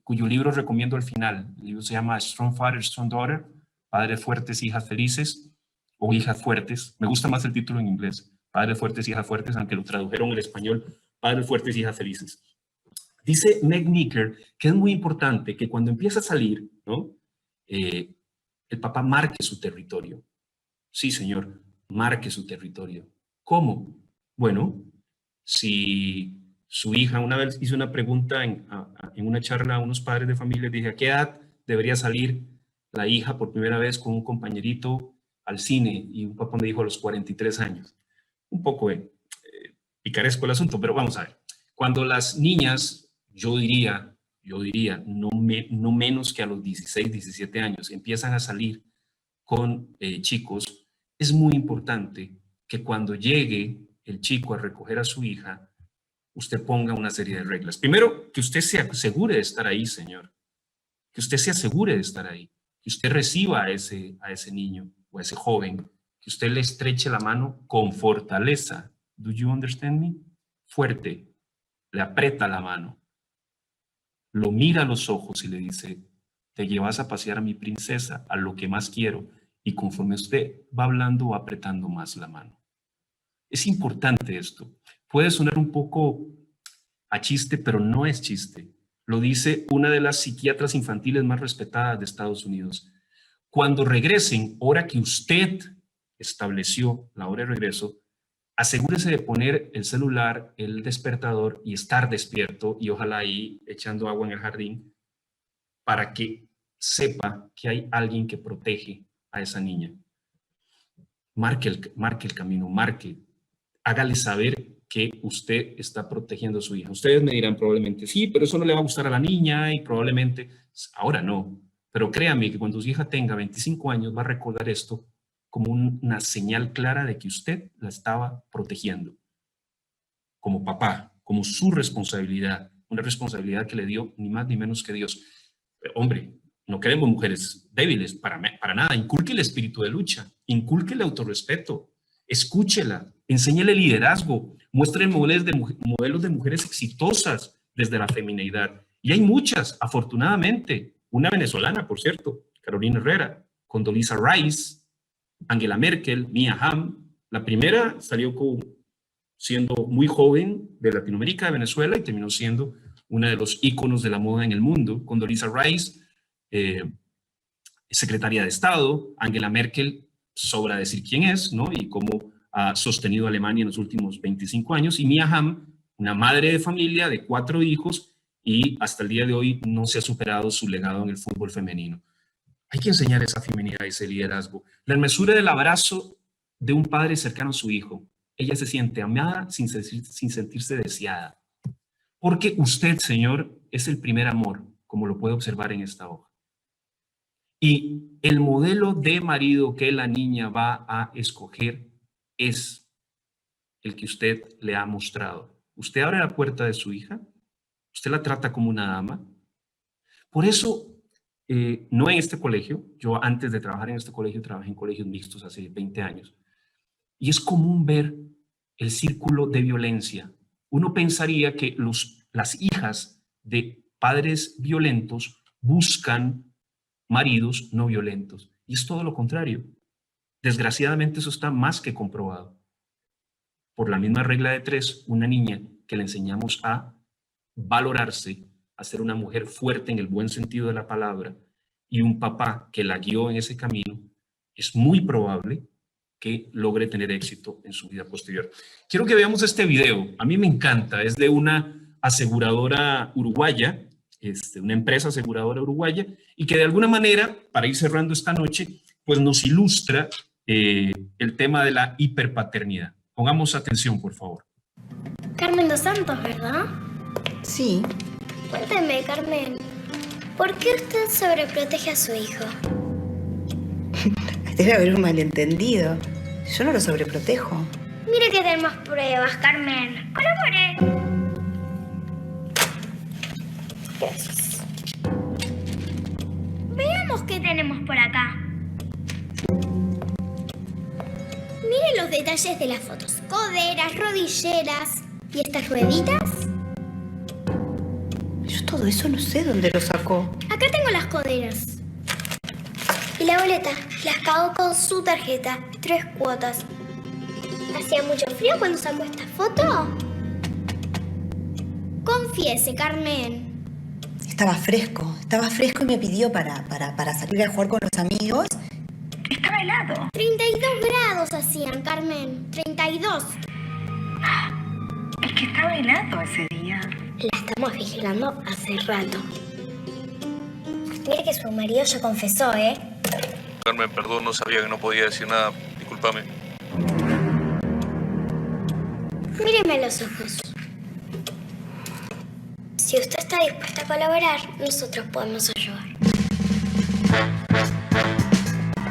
cuyo libro recomiendo al final. El libro se llama Strong Father, Strong Daughter, Padres Fuertes, Hijas Felices, o Hijas Fuertes. Me gusta más el título en inglés, Padres Fuertes, Hijas Fuertes, aunque lo tradujeron en español, Padres Fuertes, Hijas Felices. Dice Meg Meeker que es muy importante que cuando empieza a salir, ¿no? El papá marque su territorio. Sí, señor, marque su territorio. ¿Cómo? Bueno, si su hija, una vez hizo una pregunta en una charla a unos padres de familia, dije, ¿a qué edad debería salir la hija por primera vez con un compañerito al cine? Y un papá me dijo a los 43 años. Un poco picaresco el asunto, pero vamos a ver. Cuando las niñas, yo diría, no menos que a los 16, 17 años, empiezan a salir con chicos, es muy importante que cuando llegue el chico a recoger a su hija, usted ponga una serie de reglas. Primero, que usted se asegure de estar ahí, señor. Que usted se asegure de estar ahí. Que usted reciba a ese niño o a ese joven. Que usted le estreche la mano con fortaleza. Do you understand me? Fuerte. Le aprieta la mano. Lo mira a los ojos y le dice, te llevas a pasear a mi princesa, a lo que más quiero, y conforme usted va hablando, va apretando más la mano. Es importante esto. Puede sonar un poco a chiste, pero no es chiste. Lo dice una de las psiquiatras infantiles más respetadas de Estados Unidos. Cuando regresen, hora que usted estableció la hora de regreso, asegúrese de poner el celular, el despertador y estar despierto y ojalá ahí echando agua en el jardín para que sepa que hay alguien que protege a esa niña. Marque el camino, hágale saber que usted está protegiendo a su hija. Ustedes me dirán probablemente, sí, pero eso no le va a gustar a la niña y probablemente, ahora no. Pero créame que cuando su hija tenga 25 años va a recordar esto como una señal clara de que usted la estaba protegiendo. Como papá, como su responsabilidad, una responsabilidad que le dio ni más ni menos que Dios. Pero, hombre, no queremos mujeres débiles, para nada. Inculque el espíritu de lucha, inculque el autorrespeto, escúchela, enséñele liderazgo, muestre modelos de mujeres exitosas desde la femineidad. Y hay muchas, afortunadamente. Una venezolana, por cierto, Carolina Herrera, Condoleezza Rice, Angela Merkel, Mia Hamm. La primera salió siendo muy joven de Latinoamérica, de Venezuela, y terminó siendo una de los íconos de la moda en el mundo. Condoleezza Rice, secretaria de Estado. Angela Merkel, sobra decir quién es, ¿no? Y cómo ha sostenido a Alemania en los últimos 25 años. Y Mia Hamm, una madre de familia de 4 hijos, y hasta el día de hoy no se ha superado su legado en el fútbol femenino. Hay que enseñar esa feminidad, ese liderazgo. La hermosura del abrazo de un padre cercano a su hijo. Ella se siente amada sin sentirse deseada. Porque usted, Señor, es el primer amor, como lo puede observar en esta hoja. Y el modelo de marido que la niña va a escoger es el que usted le ha mostrado. Usted abre la puerta de su hija, usted la trata como una dama. Por eso, no en este colegio, yo antes de trabajar en este colegio trabajé en colegios mixtos hace 20 años. Y es común ver el círculo de violencia. Uno pensaría que las hijas de padres violentos buscan maridos no violentos. Y es todo lo contrario. Desgraciadamente eso está más que comprobado. Por la misma regla de 3, una niña que le enseñamos a valorarse, a ser una mujer fuerte en el buen sentido de la palabra, y un papá que la guió en ese camino, es muy probable que logre tener éxito en su vida posterior. Quiero que veamos este video. A mí me encanta. Es de una aseguradora uruguaya, una empresa aseguradora uruguaya, y que de alguna manera, para ir cerrando esta noche, pues nos ilustra el tema de la hiperpaternidad. Pongamos atención, por favor. Carmen Dos Santos, ¿verdad? Sí. Cuénteme, Carmen, ¿por qué usted sobreprotege a su hijo? Debe haber un malentendido. Yo no lo sobreprotejo. Mire que tenemos pruebas, Carmen. Colabore. Gracias. Veamos qué tenemos por acá. Mire los detalles de las fotos. Coderas, rodilleras. ¿Y estas rueditas? Yo todo eso no sé dónde lo sacó. Acá tengo las coderas. Y la boleta. Las pagó con su tarjeta. 3 cuotas. ¿Hacía mucho frío cuando sacó esta foto? Confiese, Carmen. Estaba fresco y me pidió para salir a jugar con los amigos. Estaba helado. 32 grados hacían, Carmen. 32. Es que estaba helado ese día. La estamos vigilando hace rato. Mire que su marido ya confesó, ¿eh? Carmen, perdón, no sabía que no podía decir nada. Discúlpame. Míreme los ojos. Si usted está dispuesta a colaborar, nosotros podemos ayudar.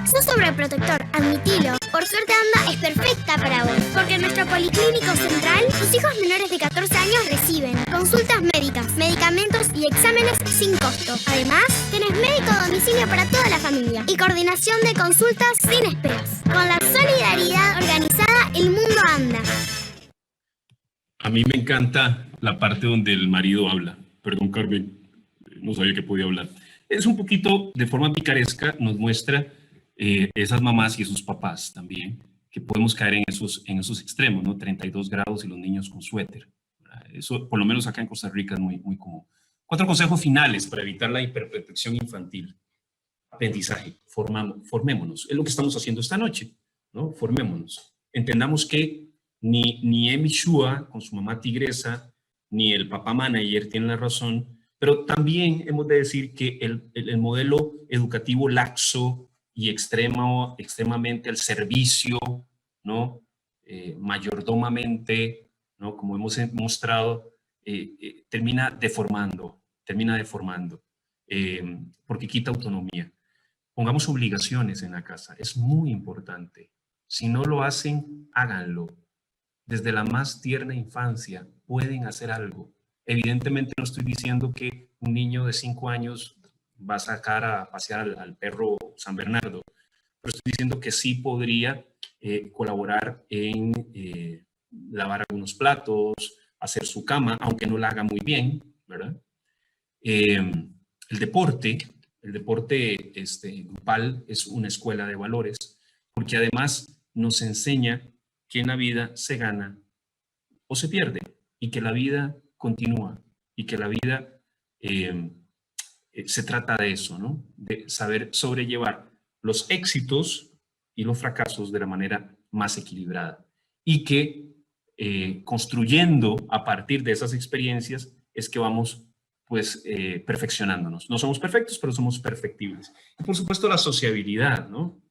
Sos sobreprotector, admitilo. Por suerte Anda es perfecta para vos, porque en nuestro policlínico central, tus hijos menores de 14 años reciben consultas médicas, medicamentos y exámenes sin costo. Además, tenés médico a domicilio para toda la familia y coordinación de consultas sin esperas. Con la solidaridad organizada, el mundo anda. A mí me encanta la parte donde el marido habla. Perdón, Carmen, no sabía que podía hablar. es un poquito, de forma picaresca, nos muestra esas mamás y esos papás también, que podemos caer en esos extremos, ¿no? 32 grados y los niños con suéter. Eso, por lo menos acá en Costa Rica, es muy, muy común. 4 consejos finales para evitar la hiperprotección infantil. Aprendizaje, formémonos. Es lo que estamos haciendo esta noche, ¿no? Formémonos. Entendamos que ni Emi Shua, con su mamá tigresa, ni el papá manager tienen la razón, pero también hemos de decir que el modelo educativo laxo y extremadamente al servicio, ¿no? Mayordomamente, ¿no? Como hemos mostrado, termina deformando, porque quita autonomía. Pongamos obligaciones en la casa, es muy importante. Si no lo hacen, háganlo. Desde la más tierna infancia pueden hacer algo. Evidentemente no estoy diciendo que un niño de 5 años va a sacar a pasear al perro San Bernardo, pero estoy diciendo que sí podría colaborar en lavar algunos platos, hacer su cama, aunque no la haga muy bien, ¿verdad? El deporte grupal es una escuela de valores, porque además nos enseña que en la vida se gana o se pierde, y que la vida continúa, y que la vida se trata de eso, ¿no? De saber sobrellevar los éxitos y los fracasos de la manera más equilibrada. Y que construyendo a partir de esas experiencias es que vamos pues perfeccionándonos. No somos perfectos, pero somos perfectibles. Y por supuesto la sociabilidad, ¿no?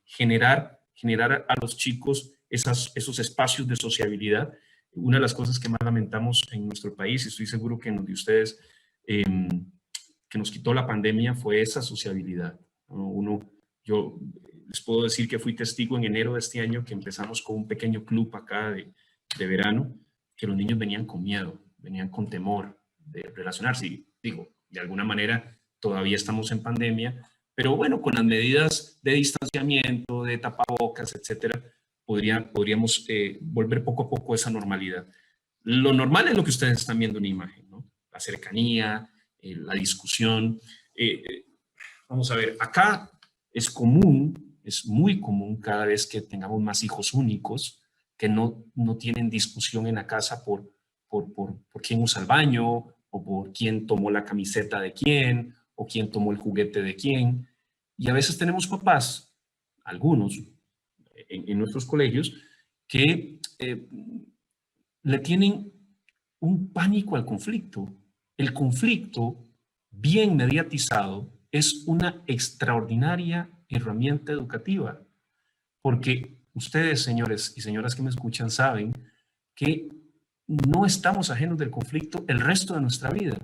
Generar a los chicos esos espacios de sociabilidad. Una de las cosas que más lamentamos en nuestro país, y estoy seguro que en los de ustedes, que nos quitó la pandemia, fue esa sociabilidad, ¿no? Yo les puedo decir que fui testigo en enero de este año que empezamos con un pequeño club acá de verano, que los niños venían con miedo, venían con temor de relacionarse. Y digo, de alguna manera todavía estamos en pandemia, pero bueno, con las medidas de distanciamiento, de tapabocas, etcétera, podríamos volver poco a poco a esa normalidad. Lo normal es lo que ustedes están viendo en imagen, ¿no? La cercanía, la discusión. Vamos a ver, acá es común, es muy común cada vez que tengamos más hijos únicos, que no tienen discusión en la casa por quién usa el baño, o por quién tomó la camiseta de quién, o quién tomó el juguete de quién. Y a veces tenemos papás, algunos, en nuestros colegios, que le tienen un pánico al conflicto. El conflicto, bien mediatizado, es una extraordinaria herramienta educativa, porque ustedes, señores y señoras que me escuchan, saben que no estamos ajenos del conflicto el resto de nuestra vida.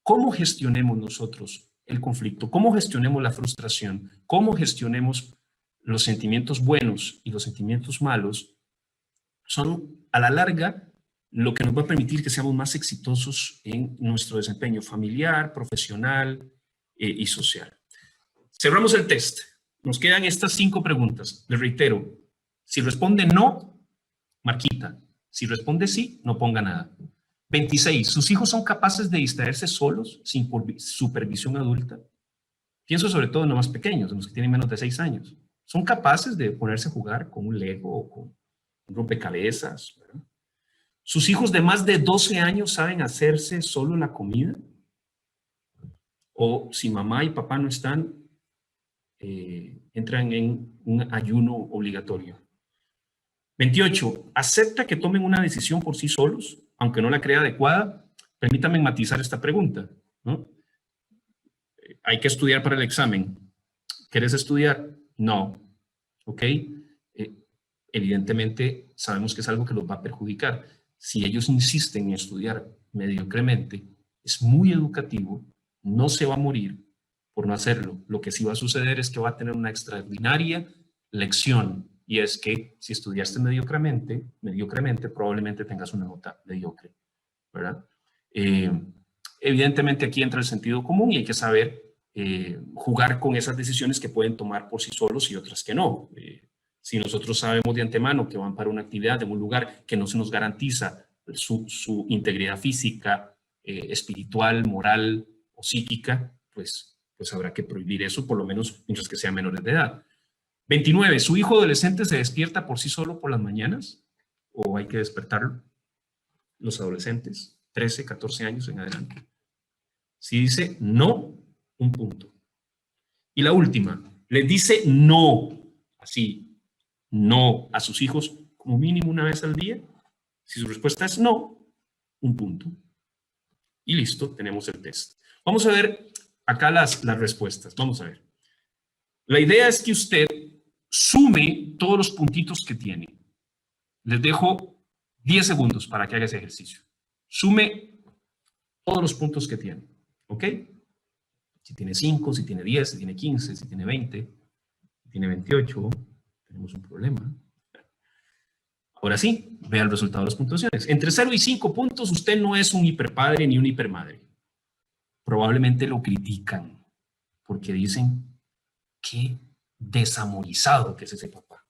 ¿Cómo gestionemos nosotros el conflicto? ¿Cómo gestionemos la frustración? ¿Cómo gestionemos los sentimientos buenos y los sentimientos malos? Son a la larga lo que nos va a permitir que seamos más exitosos en nuestro desempeño familiar, profesional y social. Cerramos el test. Nos quedan estas 5 preguntas. Les reitero, si responde no, marquita. Si responde sí, no ponga nada. 26. ¿Sus hijos son capaces de distraerse solos, sin supervisión adulta? Pienso sobre todo en los más pequeños, en los que tienen menos de 6 años. ¿Son capaces de ponerse a jugar con un Lego o con un rompecabezas, ¿verdad? ¿Sus hijos de más de 12 años saben hacerse solo la comida? O si mamá y papá no están, entran en un ayuno obligatorio. 28. ¿Acepta que tomen una decisión por sí solos, aunque no la crea adecuada? Permítame matizar esta pregunta, ¿no? Hay que estudiar para el examen. ¿Quieres estudiar? No. ¿Ok? Evidentemente sabemos que es algo que los va a perjudicar. Si ellos insisten en estudiar mediocremente, es muy educativo, no se va a morir por no hacerlo. Lo que sí va a suceder es que va a tener una extraordinaria lección, y es que si estudiaste mediocremente, probablemente tengas una nota mediocre, ¿verdad? Evidentemente aquí entra el sentido común y hay que saber jugar con esas decisiones que pueden tomar por sí solos y otras que no. Si nosotros sabemos de antemano que van para una actividad en un lugar que no se nos garantiza su integridad física, espiritual, moral o psíquica, pues pues habrá que prohibir eso, por lo menos mientras que sean menores de edad. 29. ¿Su hijo adolescente se despierta por sí solo por las mañanas? ¿O hay que despertarlo? Los adolescentes, 13, 14 años en adelante. Si dice no, un punto. Y la última, les dice no, así, no a sus hijos como mínimo una vez al día. Si su respuesta es no, un punto. Y listo, tenemos el test. Vamos a ver acá las respuestas. Vamos a ver. La idea es que usted sume todos los puntitos que tiene. Les dejo 10 segundos para que haga ese ejercicio. Sume todos los puntos que tiene. ¿Ok? Si tiene 5, si tiene 10, si tiene 15, si tiene 20, si tiene 28, tenemos un problema. Ahora sí, vea el resultado de las puntuaciones. Entre 0 y 5 puntos, usted no es un hiperpadre ni una hipermadre. Probablemente lo critican porque dicen qué desamorizado que es ese papá,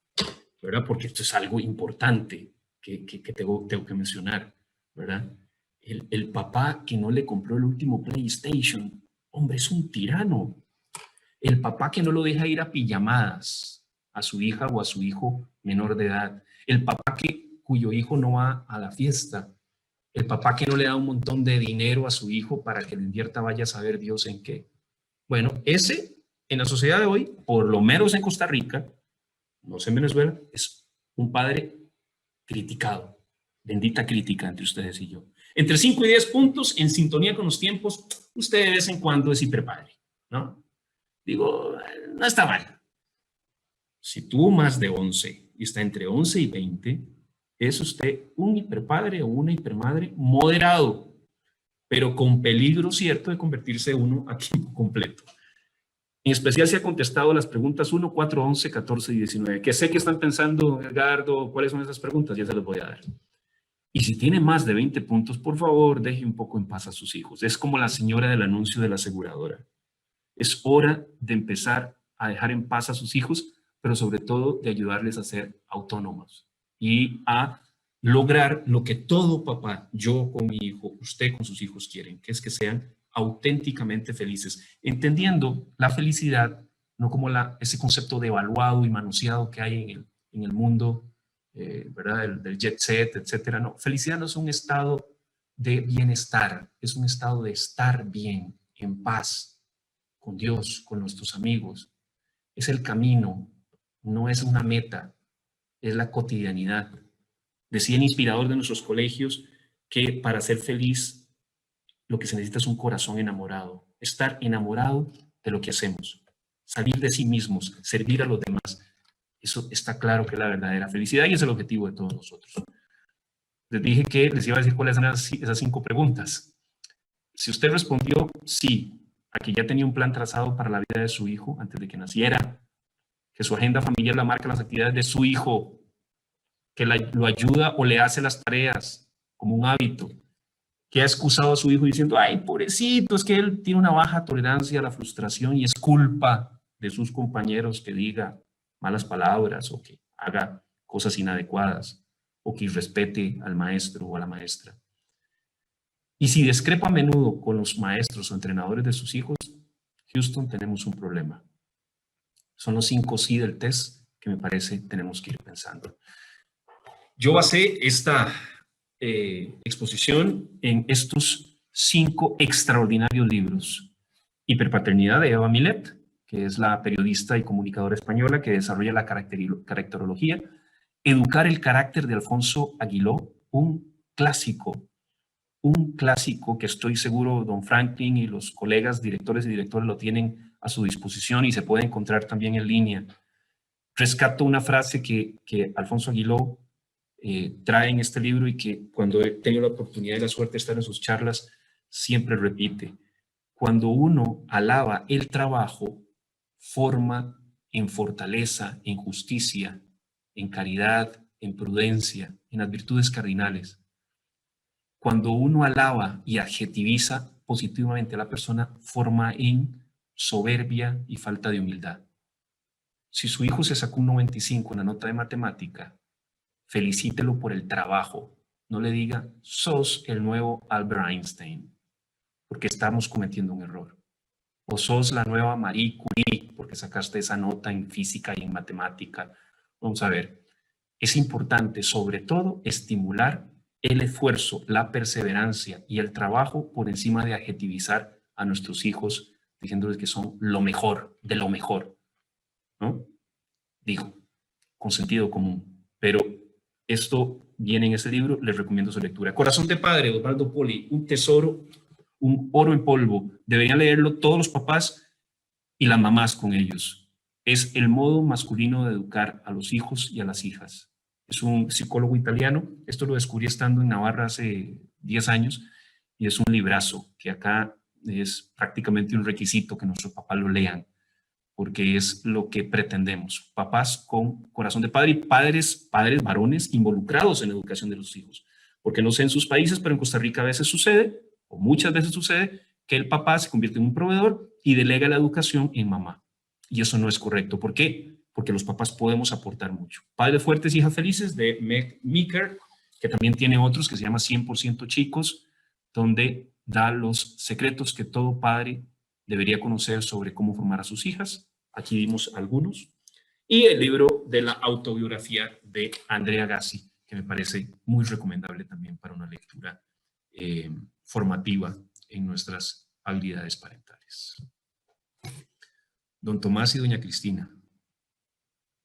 ¿verdad? Porque esto es algo importante que tengo que mencionar, ¿verdad? El papá que no le compró el último PlayStation, hombre, es un tirano. El papá que no lo deja ir a pijamadas a su hija o a su hijo menor de edad. El papá cuyo hijo no va a la fiesta. El papá que no le da un montón de dinero a su hijo para que lo invierta, vaya a saber Dios en qué. Bueno, ese en la sociedad de hoy, por lo menos en Costa Rica, no sé en Venezuela, es un padre criticado. Bendita crítica entre ustedes y yo. Entre 5 y 10 puntos, en sintonía con los tiempos, usted de vez en cuando es hiperpadre, ¿no? Digo, no está mal. Si tuvo más de 11 y está entre 11 y 20, es usted un hiperpadre o una hipermadre moderado, pero con peligro cierto de convertirse uno a tiempo completo. En especial si ha contestado las preguntas 1, 4, 11, 14 y 19, que sé que están pensando, Edgardo, ¿cuáles son esas preguntas? Ya se las voy a dar. Y si tiene más de 20 puntos, por favor, deje un poco en paz a sus hijos. Es como la señora del anuncio de la aseguradora. Es hora de empezar a dejar en paz a sus hijos, pero sobre todo de ayudarles a ser autónomos y a lograr lo que todo papá, yo con mi hijo, usted con sus hijos quieren, que es que sean auténticamente felices, entendiendo la felicidad no como ese concepto devaluado y manoseado que hay en el mundo, ¿verdad? Del jet set, etcétera. No, felicidad no es un estado de bienestar, es un estado de estar bien, en paz, con Dios, con nuestros amigos. Es el camino, no es una meta, es la cotidianidad. Decía el inspirador de nuestros colegios que para ser feliz lo que se necesita es un corazón enamorado, estar enamorado de lo que hacemos, salir de sí mismos, servir a los demás. Eso está claro que es la verdadera felicidad y es el objetivo de todos nosotros. Les dije que les iba a decir cuáles eran esas 5 preguntas. Si usted respondió sí, a que ya tenía un plan trazado para la vida de su hijo antes de que naciera, que su agenda familiar la marca las actividades de su hijo, que lo ayuda o le hace las tareas como un hábito, que ha excusado a su hijo diciendo, ay, pobrecito, es que él tiene una baja tolerancia a la frustración y es culpa de sus compañeros que diga malas palabras o que haga cosas inadecuadas o que irrespete al maestro o a la maestra. Y si discrepa a menudo con los maestros o entrenadores de sus hijos, Houston, tenemos un problema. Son los 5 sí del test que me parece tenemos que ir pensando. Yo basé esta exposición en estos 5 extraordinarios libros. Hiperpaternidad de Eva Milet, que es la periodista y comunicadora española que desarrolla la caracterología. Educar el carácter de Alfonso Aguiló, un clásico que estoy seguro don Franklin y los colegas directores y directores lo tienen a su disposición y se puede encontrar también en línea. Rescato una frase que Alfonso Aguiló trae en este libro y que cuando he tenido la oportunidad y la suerte de estar en sus charlas, siempre repite. Cuando uno alaba el trabajo, forma en fortaleza, en justicia, en caridad, en prudencia, en las virtudes cardinales. Cuando uno alaba y adjetiviza positivamente a la persona, forma en soberbia y falta de humildad. Si su hijo se sacó un 95 en la nota de matemática, felicítelo por el trabajo. No le diga, sos el nuevo Albert Einstein, porque estamos cometiendo un error. o sos la nueva Marie Curie porque sacaste esa nota en física y en matemática. Vamos a ver, es importante sobre todo estimular el esfuerzo, la perseverancia y el trabajo por encima de adjetivizar a nuestros hijos diciéndoles que son lo mejor de lo mejor, ¿no? Digo, con sentido común, pero esto viene en ese libro, les recomiendo su lectura. Corazón de Padre, Osvaldo Poli, un tesoro, un oro en polvo. Deberían leerlo todos los papás y las mamás con ellos. Es el modo masculino de educar a los hijos y a las hijas. Es un psicólogo italiano, esto lo descubrí estando en Navarra hace 10 años, y es un librazo que acá es prácticamente un requisito que nuestros papás lo lean, porque es lo que pretendemos. Papás con corazón de padre y padres varones involucrados en la educación de los hijos. Porque no sé en sus países, pero en Costa Rica a veces sucede, o muchas veces sucede, que el papá se convierte en un proveedor y delega la educación en mamá. Y eso no es correcto. ¿Por qué? Porque los papás podemos aportar mucho. Padres fuertes, hijas felices, de Meg Meeker, que también tiene otros que se llama 100% Chicos, donde da los secretos que todo padre debería conocer sobre cómo formar a sus hijas. Aquí vimos algunos. Y el libro de la autobiografía de Andrea Gassi, que me parece muy recomendable también para una lectura formativa en nuestras habilidades parentales. Don Tomás y doña Cristina,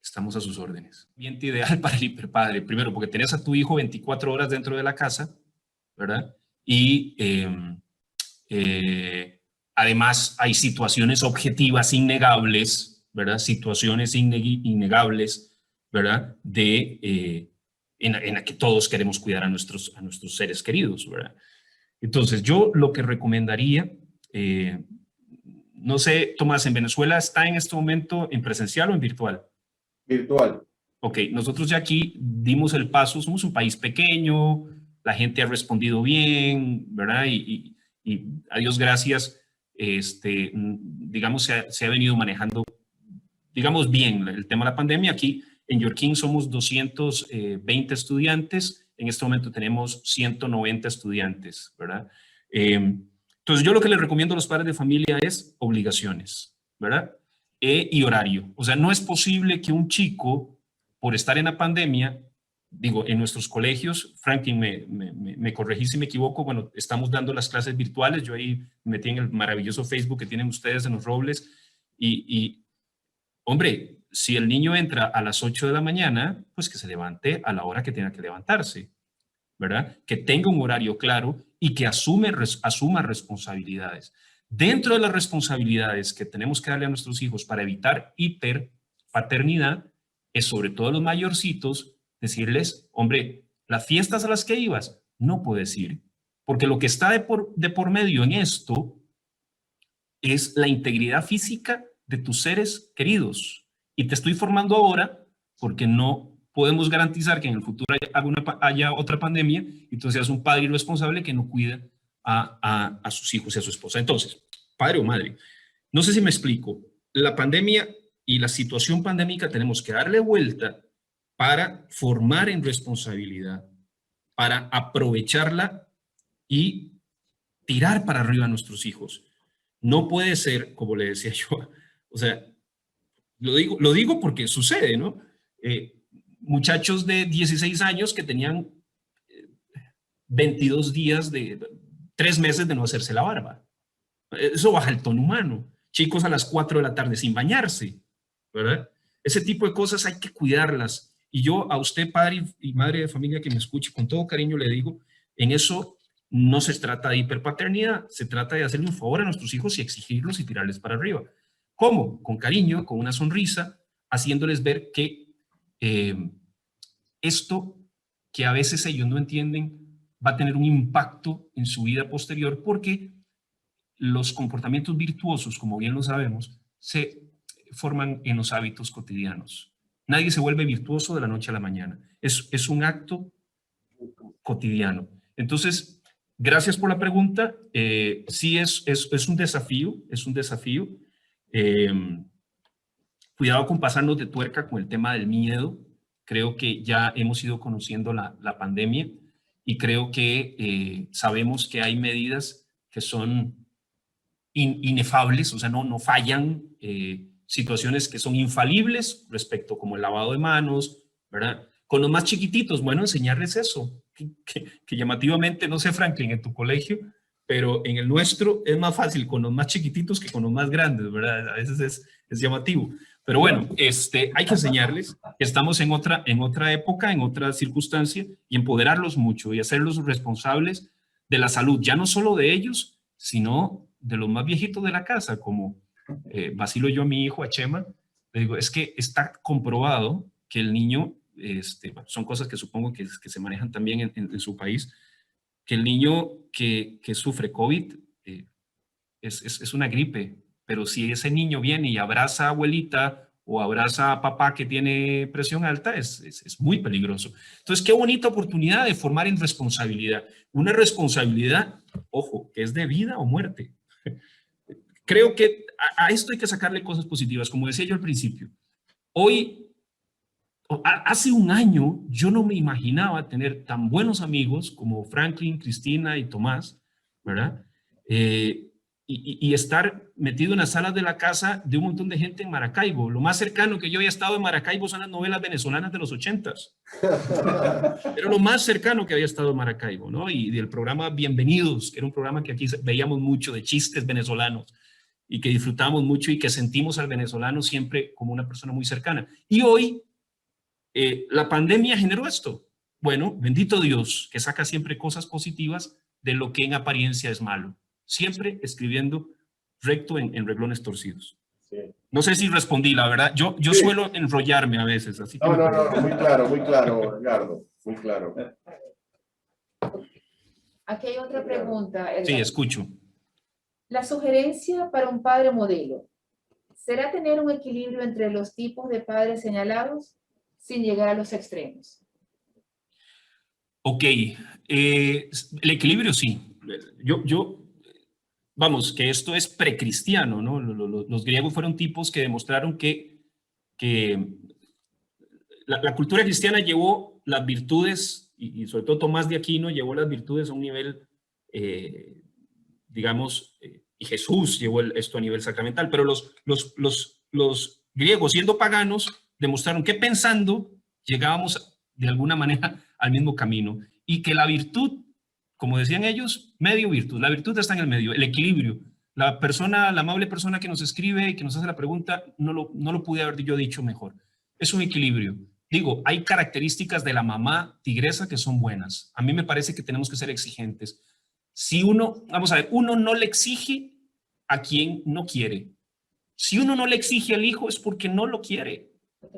estamos a sus órdenes. Ambiente ideal para el hiperpadre. Primero, porque tenés a tu hijo 24 horas dentro de la casa, ¿verdad? Y además hay situaciones objetivas innegables, ¿verdad? Situaciones innegables, ¿verdad? En la que todos queremos cuidar a nuestros seres queridos, ¿verdad? Entonces, yo lo que recomendaría, no sé, Tomás, ¿en Venezuela está en este momento en presencial o en virtual? Virtual. Ok, nosotros ya aquí dimos el paso, somos un país pequeño, la gente ha respondido bien, ¿verdad? Y a Dios gracias, digamos, se ha venido manejando, digamos, bien el tema de la pandemia. Aquí en Yorquín somos 220 estudiantes, en este momento tenemos 190 estudiantes, ¿verdad? Entonces yo lo que les recomiendo a los padres de familia es obligaciones, ¿verdad? Y horario. O sea, no es posible que un chico, por estar en la pandemia, digo, en nuestros colegios, Franklin, me corregí si me equivoco, bueno, estamos dando las clases virtuales, yo ahí me metí en el maravilloso Facebook que tienen ustedes en Los Robles, y hombre, si el niño entra a las 8 de la mañana, pues que se levante a la hora que tenga que levantarse, ¿verdad? Que tenga un horario claro y que asuma responsabilidades. Dentro de las responsabilidades que tenemos que darle a nuestros hijos para evitar hiperpaternidad, es sobre todo a los mayorcitos, decirles, hombre, las fiestas a las que ibas, no puedes ir, porque lo que está de por medio en esto es la integridad física de tus seres queridos. Y te estoy formando ahora porque no podemos garantizar que en el futuro haya otra pandemia y tú seas un padre irresponsable que no cuida a sus hijos y a su esposa. Entonces, padre o madre, no sé si me explico, la pandemia y la situación pandémica tenemos que darle vuelta para formar en responsabilidad, para aprovecharla y tirar para arriba a nuestros hijos. No puede ser, como le decía yo, o sea, lo digo porque sucede, ¿no? Muchachos de 16 años que tenían 22 días 3 meses de no hacerse la barba. Eso baja el tono humano. Chicos a las 4 de la tarde sin bañarse, ¿verdad? Ese tipo de cosas hay que cuidarlas. Y yo a usted, padre y madre de familia que me escuche, con todo cariño le digo, en eso no se trata de hiperpaternidad, se trata de hacerle un favor a nuestros hijos y exigirlos y tirarles para arriba. ¿Cómo? Con cariño, con una sonrisa, haciéndoles ver que esto que a veces ellos no entienden va a tener un impacto en su vida posterior, porque los comportamientos virtuosos, como bien lo sabemos, se forman en los hábitos cotidianos. Nadie se vuelve virtuoso de la noche a la mañana. Es un acto cotidiano. Entonces, gracias por la pregunta. Sí, es un desafío, cuidado con pasarnos de tuerca con el tema del miedo. Creo que ya hemos ido conociendo la pandemia y creo que sabemos que hay medidas que son inefables, o sea, no fallan, situaciones que son infalibles respecto como el lavado de manos, ¿verdad? Con los más chiquititos, bueno, enseñarles eso, que llamativamente, no sé, Franklin, en tu colegio, pero en el nuestro es más fácil con los más chiquititos que con los más grandes, ¿verdad? A veces es llamativo. Pero bueno, hay que enseñarles que estamos en otra época, en otra circunstancia, y empoderarlos mucho y hacerlos responsables de la salud, ya no solo de ellos, sino de los más viejitos de la casa, como vacilo yo a mi hijo, a Chema, le digo, es que está comprobado que el niño, bueno, son cosas que supongo que se manejan también en su país, que el niño que sufre COVID es una gripe, pero si ese niño viene y abraza a abuelita o abraza a papá que tiene presión alta, es muy peligroso. Entonces, qué bonita oportunidad de formar en responsabilidad. Una responsabilidad, ojo, que es de vida o muerte. Creo que a esto hay que sacarle cosas positivas, como decía yo al principio. Hoy, hace un año, yo no me imaginaba tener tan buenos amigos como Franklin, Cristina y Tomás, ¿verdad? Y estar metido en las salas de la casa de un montón de gente en Maracaibo. Lo más cercano que yo había estado en Maracaibo son las novelas venezolanas de los 80s. Era lo más cercano que había estado en Maracaibo, ¿no? Y del programa Bienvenidos, que era un programa que aquí veíamos mucho de chistes venezolanos y que disfrutamos mucho y que sentimos al venezolano siempre como una persona muy cercana. Y hoy, la pandemia generó esto. Bueno, bendito Dios, que saca siempre cosas positivas de lo que en apariencia es malo. Siempre escribiendo recto en renglones torcidos. Sí. No sé si respondí, la verdad. Yo sí. Suelo enrollarme a veces. Así que no, muy claro, Edgardo, muy claro. Aquí hay otra pregunta, Edgardo. Sí, escucho. La sugerencia para un padre modelo, ¿será tener un equilibrio entre los tipos de padres señalados sin llegar a los extremos? Ok, el equilibrio sí. Vamos, que esto es precristiano, ¿no? Los griegos fueron tipos que demostraron que la cultura cristiana llevó las virtudes, y sobre todo Tomás de Aquino llevó las virtudes a un nivel, digamos, y Jesús llevó esto a nivel sacramental, pero los griegos, siendo paganos, demostraron que pensando llegábamos de alguna manera al mismo camino, y que la virtud, como decían ellos, medio virtud. La virtud está en el medio, el equilibrio. La amable persona que nos escribe y que nos hace la pregunta, no lo pude haber yo dicho mejor. Es un equilibrio. Digo, hay características de la mamá tigresa que son buenas. A mí me parece que tenemos que ser exigentes. Si uno, vamos a ver, uno no le exige a quien no quiere. Si uno no le exige al hijo es porque no lo quiere.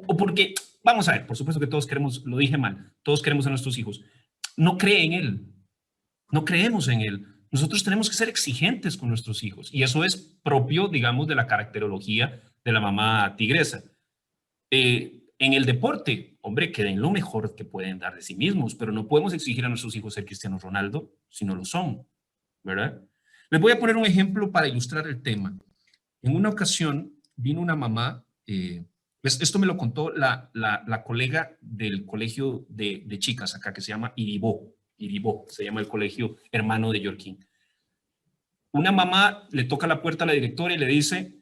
O porque, vamos a ver, por supuesto que todos queremos, lo dije mal, todos queremos a nuestros hijos. No cree en él. No creemos en él. Nosotros tenemos que ser exigentes con nuestros hijos y eso es propio, digamos, de la caracterología de la mamá tigresa. En el deporte, hombre, que den lo mejor que pueden dar de sí mismos, pero no podemos exigir a nuestros hijos ser Cristiano Ronaldo si no lo son, ¿verdad? Les voy a poner un ejemplo para ilustrar el tema. En una ocasión vino una mamá, esto me lo contó la colega del colegio de chicas acá que se llama Iribó, se llama el colegio hermano de Yorquín. Una mamá le toca la puerta a la directora y le dice,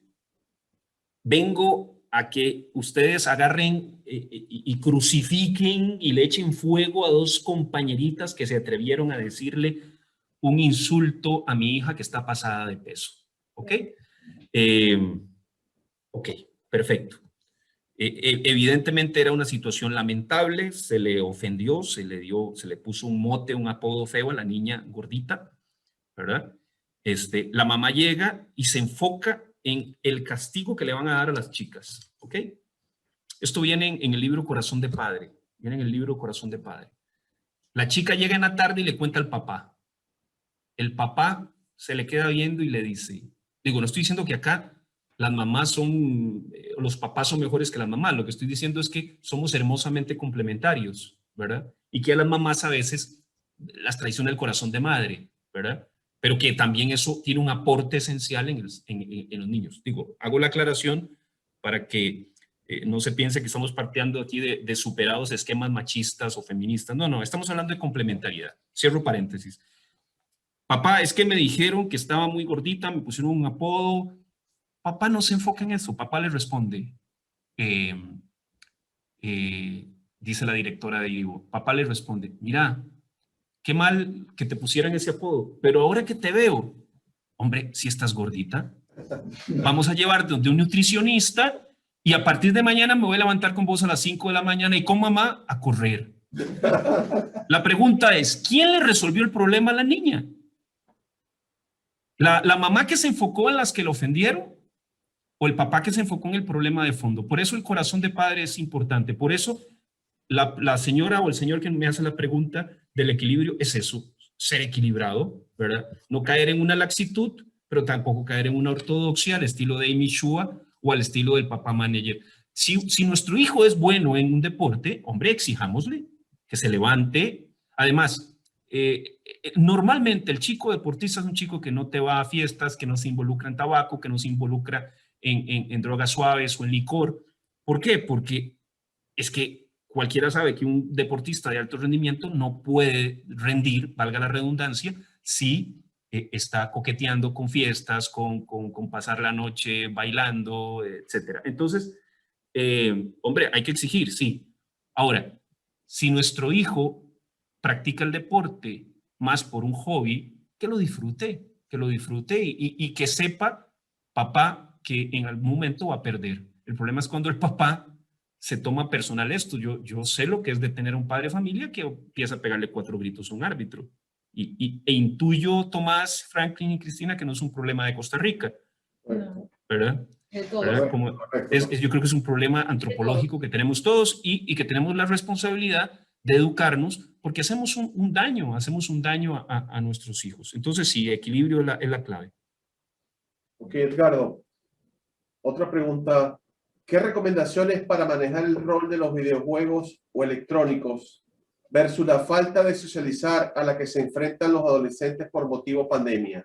vengo a que ustedes agarren y crucifiquen y le echen fuego a dos compañeritas que se atrevieron a decirle un insulto a mi hija que está pasada de peso. ¿Ok? Ok, perfecto. Evidentemente era una situación lamentable, se le ofendió, se le puso un mote, un apodo feo a la niña gordita, ¿verdad? La mamá llega y se enfoca en el castigo que le van a dar a las chicas, ¿ok? Esto viene en el libro Corazón de Padre, viene en el libro Corazón de Padre. La chica llega en la tarde y le cuenta al papá. El papá se le queda viendo y le dice, digo, no estoy diciendo que acá las mamás los papás son mejores que las mamás. Lo que estoy diciendo es que somos hermosamente complementarios, ¿verdad? Y que a las mamás a veces las traiciona el corazón de madre, ¿verdad? Pero que también eso tiene un aporte esencial en los niños. Digo, hago la aclaración para que no se piense que estamos partiendo aquí de superados esquemas machistas o feministas. No, estamos hablando de complementariedad. Cierro paréntesis. Papá, es que me dijeron que estaba muy gordita, me pusieron un apodo. Papá no se enfoca en eso. Papá le responde, dice la directora de IVO. Papá le responde, mira, qué mal que te pusieran ese apodo, pero ahora que te veo, hombre, si estás gordita, vamos a llevarte de un nutricionista y a partir de mañana me voy a levantar con vos a las 5 de la mañana y con mamá a correr. La pregunta es, ¿quién le resolvió el problema a la niña? ¿La mamá que se enfocó en las que lo ofendieron o el papá que se enfocó en el problema de fondo? Por eso el corazón de padre es importante. Por eso la señora o el señor que me hace la pregunta del equilibrio es eso, ser equilibrado, ¿verdad? No caer en una laxitud, pero tampoco caer en una ortodoxia al estilo de Amy Shua o al estilo del papá manager. Si nuestro hijo es bueno en un deporte, hombre, exijámosle que se levante. Además, normalmente el chico deportista es un chico que no te va a fiestas, que no se involucra en tabaco, que no se involucra en drogas suaves o en licor. ¿Por qué? Porque es que cualquiera sabe que un deportista de alto rendimiento no puede rendir, valga la redundancia, si está coqueteando con fiestas, con pasar la noche bailando, etc. Entonces, hombre, hay que exigir, sí. Ahora, si nuestro hijo practica el deporte más por un hobby, que lo disfrute y que sepa, papá, que en algún momento va a perder. El problema es cuando el papá se toma personal esto. Yo sé lo que es de tener un padre de familia que empieza a pegarle 4 gritos a un árbitro. E intuyo, Tomás, Franklin y Cristina, que no es un problema de Costa Rica, ¿verdad? De todo. ¿Verdad? Como yo creo que es un problema antropológico que tenemos todos y que tenemos la responsabilidad de educarnos porque hacemos un daño a nuestros hijos. Entonces, sí, equilibrio es la clave. Ok, Edgardo. Otra pregunta. ¿Qué recomendaciones para manejar el rol de los videojuegos o electrónicos versus la falta de socializar a la que se enfrentan los adolescentes por motivo pandemia?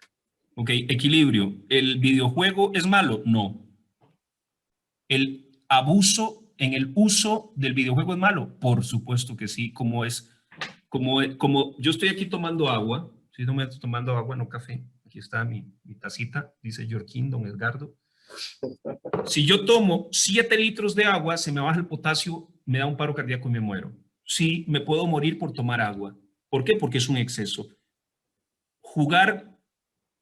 Ok, equilibrio. ¿El videojuego es malo? No. ¿El abuso en el uso del videojuego es malo? Por supuesto que sí, como yo estoy aquí tomando agua, ¿sí? No me estoy tomando agua, no café. Aquí está mi tacita, dice Yorkin, don Edgardo. Si yo tomo 7 litros de agua, se me baja el potasio, me da un paro cardíaco y me muero. Sí, me puedo morir por tomar agua. ¿Por qué? Porque es un exceso.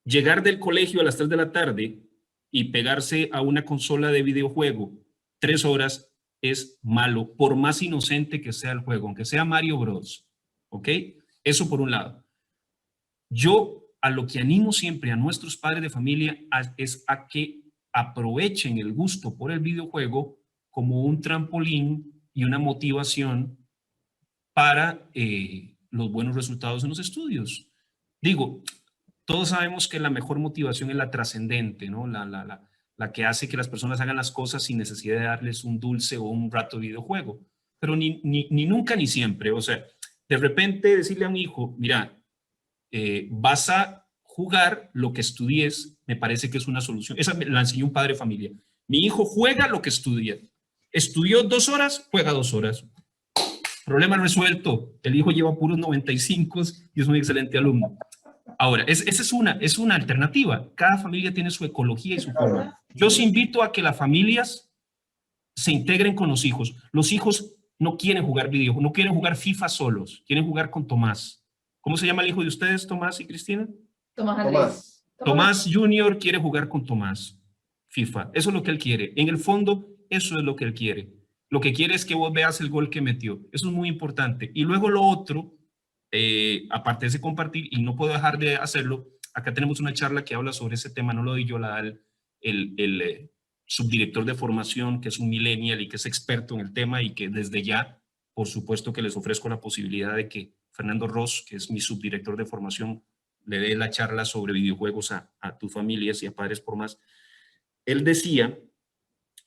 Llegar del colegio a las 3 de la tarde y pegarse a una consola de videojuego 3 horas es malo, por más inocente que sea el juego, aunque sea Mario Bros. ¿Ok? Eso por un lado. Yo a lo que animo siempre a nuestros padres de familia es a que aprovechen el gusto por el videojuego como un trampolín y una motivación para los buenos resultados en los estudios. Digo, todos sabemos que la mejor motivación es la trascendente, ¿no? La que hace que las personas hagan las cosas sin necesidad de darles un dulce o un rato de videojuego. Pero ni nunca ni siempre. O sea, de repente decirle a un hijo, mira, vas a jugar lo que estudies, me parece que es una solución. Esa me la enseñó un padre de familia. Mi hijo juega lo que estudia. Estudió 2 horas, juega 2 horas. Problema resuelto. El hijo lleva puros 95 y es un excelente alumno. Ahora, esa es una alternativa. Cada familia tiene su ecología y su forma. Yo os invito a que las familias se integren con los hijos. Los hijos no quieren jugar videojuegos, no quieren jugar FIFA solos, quieren jugar con Tomás. ¿Cómo se llama el hijo de ustedes, Tomás y Cristina? Tomás Andrés. Tomás Junior quiere jugar con Tomás. FIFA. Eso es lo que él quiere. En el fondo, eso es lo que él quiere. Lo que quiere es que vos veas el gol que metió. Eso es muy importante. Y luego lo otro, aparte de compartir, y no puedo dejar de hacerlo, acá tenemos una charla que habla sobre ese tema, no lo doy yo, la da el subdirector de formación, que es un millennial y que es experto en el tema y que desde ya, por supuesto que les ofrezco la posibilidad de que Fernando Ross, que es mi subdirector de formación, le dé la charla sobre videojuegos a tus familias y a Padres por Más. Él decía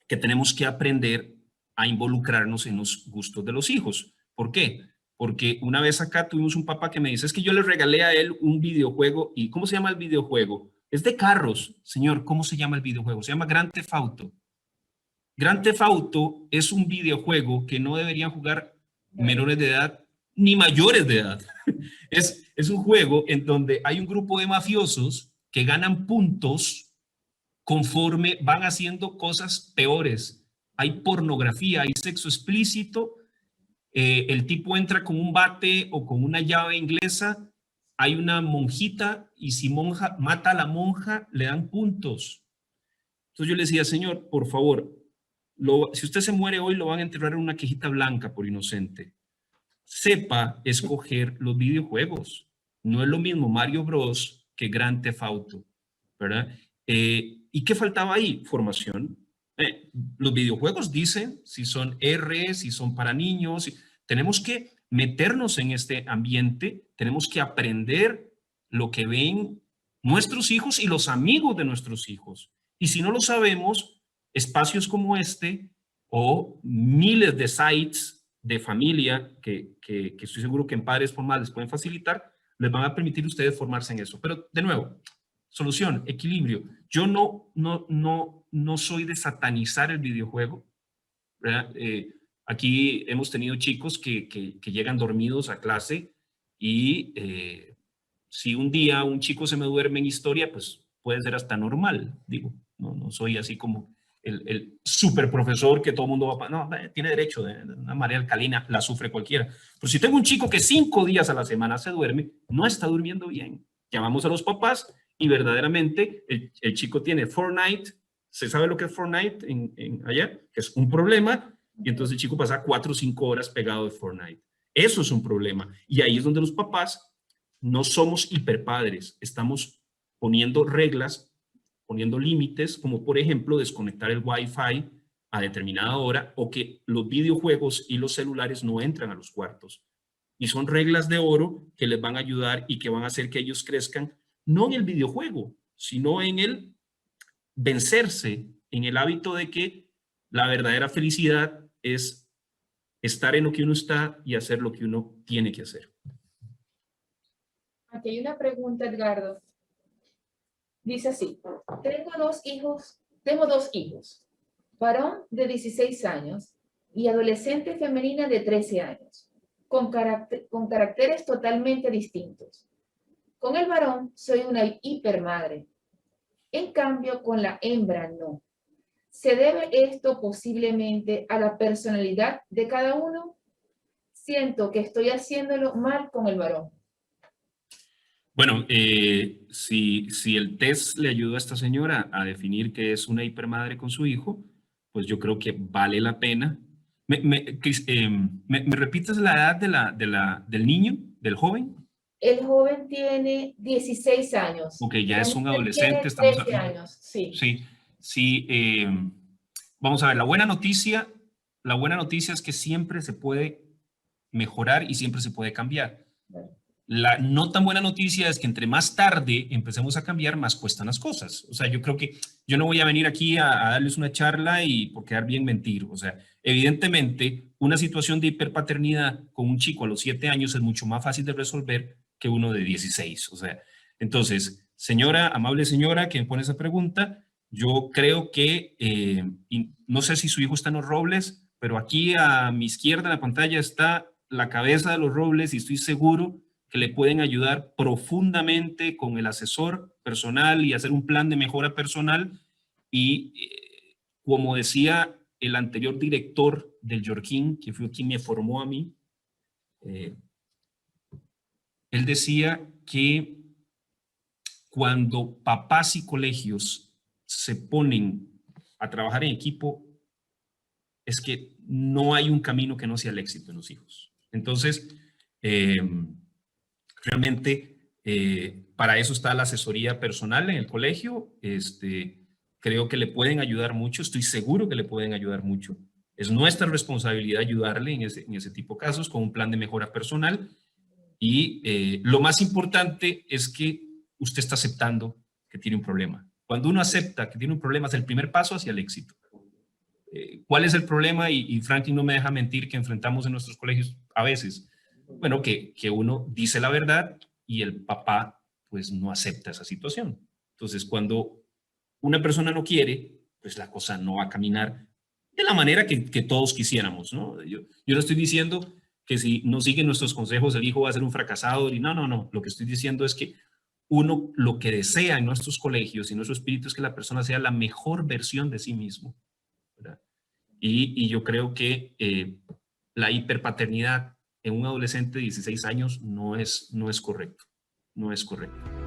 que tenemos que aprender a involucrarnos en los gustos de los hijos. ¿Por qué? Porque una vez acá tuvimos un papá que me dice, es que yo le regalé a él un videojuego. ¿Y cómo se llama el videojuego? Es de carros. Señor, ¿cómo se llama el videojuego? Se llama Grand Theft Auto. Grand Theft Auto es un videojuego que no deberían jugar menores de edad ni mayores de edad. Es un juego en donde hay un grupo de mafiosos que ganan puntos conforme van haciendo cosas peores. Hay pornografía, hay sexo explícito, el tipo entra con un bate o con una llave inglesa, hay una monjita y si monja mata a la monja, le dan puntos. Entonces yo le decía, señor, por favor, si usted se muere hoy, lo van a enterrar en una quejita blanca por inocente. Sepa escoger los videojuegos. No es lo mismo Mario Bros. Que Grand Theft Auto, ¿verdad? ¿Y qué faltaba ahí? Formación. Los videojuegos dicen si son R, si son para niños. Tenemos que meternos en este ambiente, tenemos que aprender lo que ven nuestros hijos y los amigos de nuestros hijos. Y si no lo sabemos, espacios como este o miles de sites de familia que estoy seguro que en Padres Formales pueden facilitar, les van a permitir a ustedes formarse en eso. Pero de nuevo, solución, equilibrio. Yo no soy de satanizar el videojuego, ¿verdad? Aquí hemos tenido chicos que llegan dormidos a clase y si un día un chico se me duerme en historia, pues puede ser hasta normal, digo. No soy así como el super profesor que todo el mundo va a... No, tiene derecho de una marea alcalina, la sufre cualquiera. Pero si tengo un chico que 5 días a la semana se duerme, no está durmiendo bien. Llamamos a los papás y verdaderamente el chico tiene Fortnite. ¿Se sabe lo que es Fortnite allá? Que es un problema. Y entonces el chico pasa 4 o 5 horas pegado de Fortnite. Eso es un problema. Y ahí es donde los papás no somos hiperpadres. Estamos poniendo reglas, poniendo límites, como por ejemplo desconectar el Wi-Fi a determinada hora o que los videojuegos y los celulares no entran a los cuartos. Y son reglas de oro que les van a ayudar y que van a hacer que ellos crezcan, no en el videojuego, sino en el vencerse, en el hábito de que la verdadera felicidad es estar en lo que uno está y hacer lo que uno tiene que hacer. Aquí hay una pregunta, Edgardo. Dice así, tengo dos hijos, varón de 16 años y adolescente femenina de 13 años, con caracteres totalmente distintos. Con el varón soy una hipermadre, en cambio con la hembra no. ¿Se debe esto posiblemente a la personalidad de cada uno? Siento que estoy haciéndolo mal con el varón. Bueno, si el test le ayudó a esta señora a definir que es una hipermadre con su hijo, pues yo creo que vale la pena. ¿Me repites la edad del niño, del joven? El joven tiene 16 años. Ok, ya es un adolescente. Tiene 13 años, sí. Sí, vamos a ver, la buena noticia es que siempre se puede mejorar y siempre se puede cambiar. La no tan buena noticia es que entre más tarde empecemos a cambiar, más cuestan las cosas. O sea, yo creo que yo no voy a venir aquí a darles una charla y por quedar bien mentir. O sea, evidentemente, una situación de hiperpaternidad con un chico a los 7 años es mucho más fácil de resolver que uno de 16. O sea, entonces, señora, amable señora que me pone esa pregunta, yo creo que, no sé si su hijo está en los Robles, pero aquí a mi izquierda en la pantalla está la cabeza de los Robles y estoy seguro que le pueden ayudar profundamente con el asesor personal y hacer un plan de mejora personal. Y como decía el anterior director del Yorkin, que fue quien me formó a mí, él decía que cuando papás y colegios se ponen a trabajar en equipo, es que no hay un camino que no sea el éxito en los hijos. Entonces, realmente, para eso está la asesoría personal en el colegio. Creo que le pueden ayudar mucho, estoy seguro que le pueden ayudar mucho. Es nuestra responsabilidad ayudarle en ese tipo de casos con un plan de mejora personal. Y lo más importante es que usted está aceptando que tiene un problema. Cuando uno acepta que tiene un problema, es el primer paso hacia el éxito. ¿Cuál es el problema? Y Franklin no me deja mentir que enfrentamos en nuestros colegios a veces. Bueno, que uno dice la verdad y el papá pues no acepta esa situación. Entonces, cuando una persona no quiere, pues la cosa no va a caminar de la manera que todos quisiéramos, ¿no? Yo no estoy diciendo que si no sigue nuestros consejos el hijo va a ser un fracasado. Y no. Lo que estoy diciendo es que uno lo que desea en nuestros colegios y nuestro espíritu es que la persona sea la mejor versión de sí mismo, ¿verdad? Y yo creo que la hiperpaternidad en un adolescente de 16 años no es correcto. No es correcto.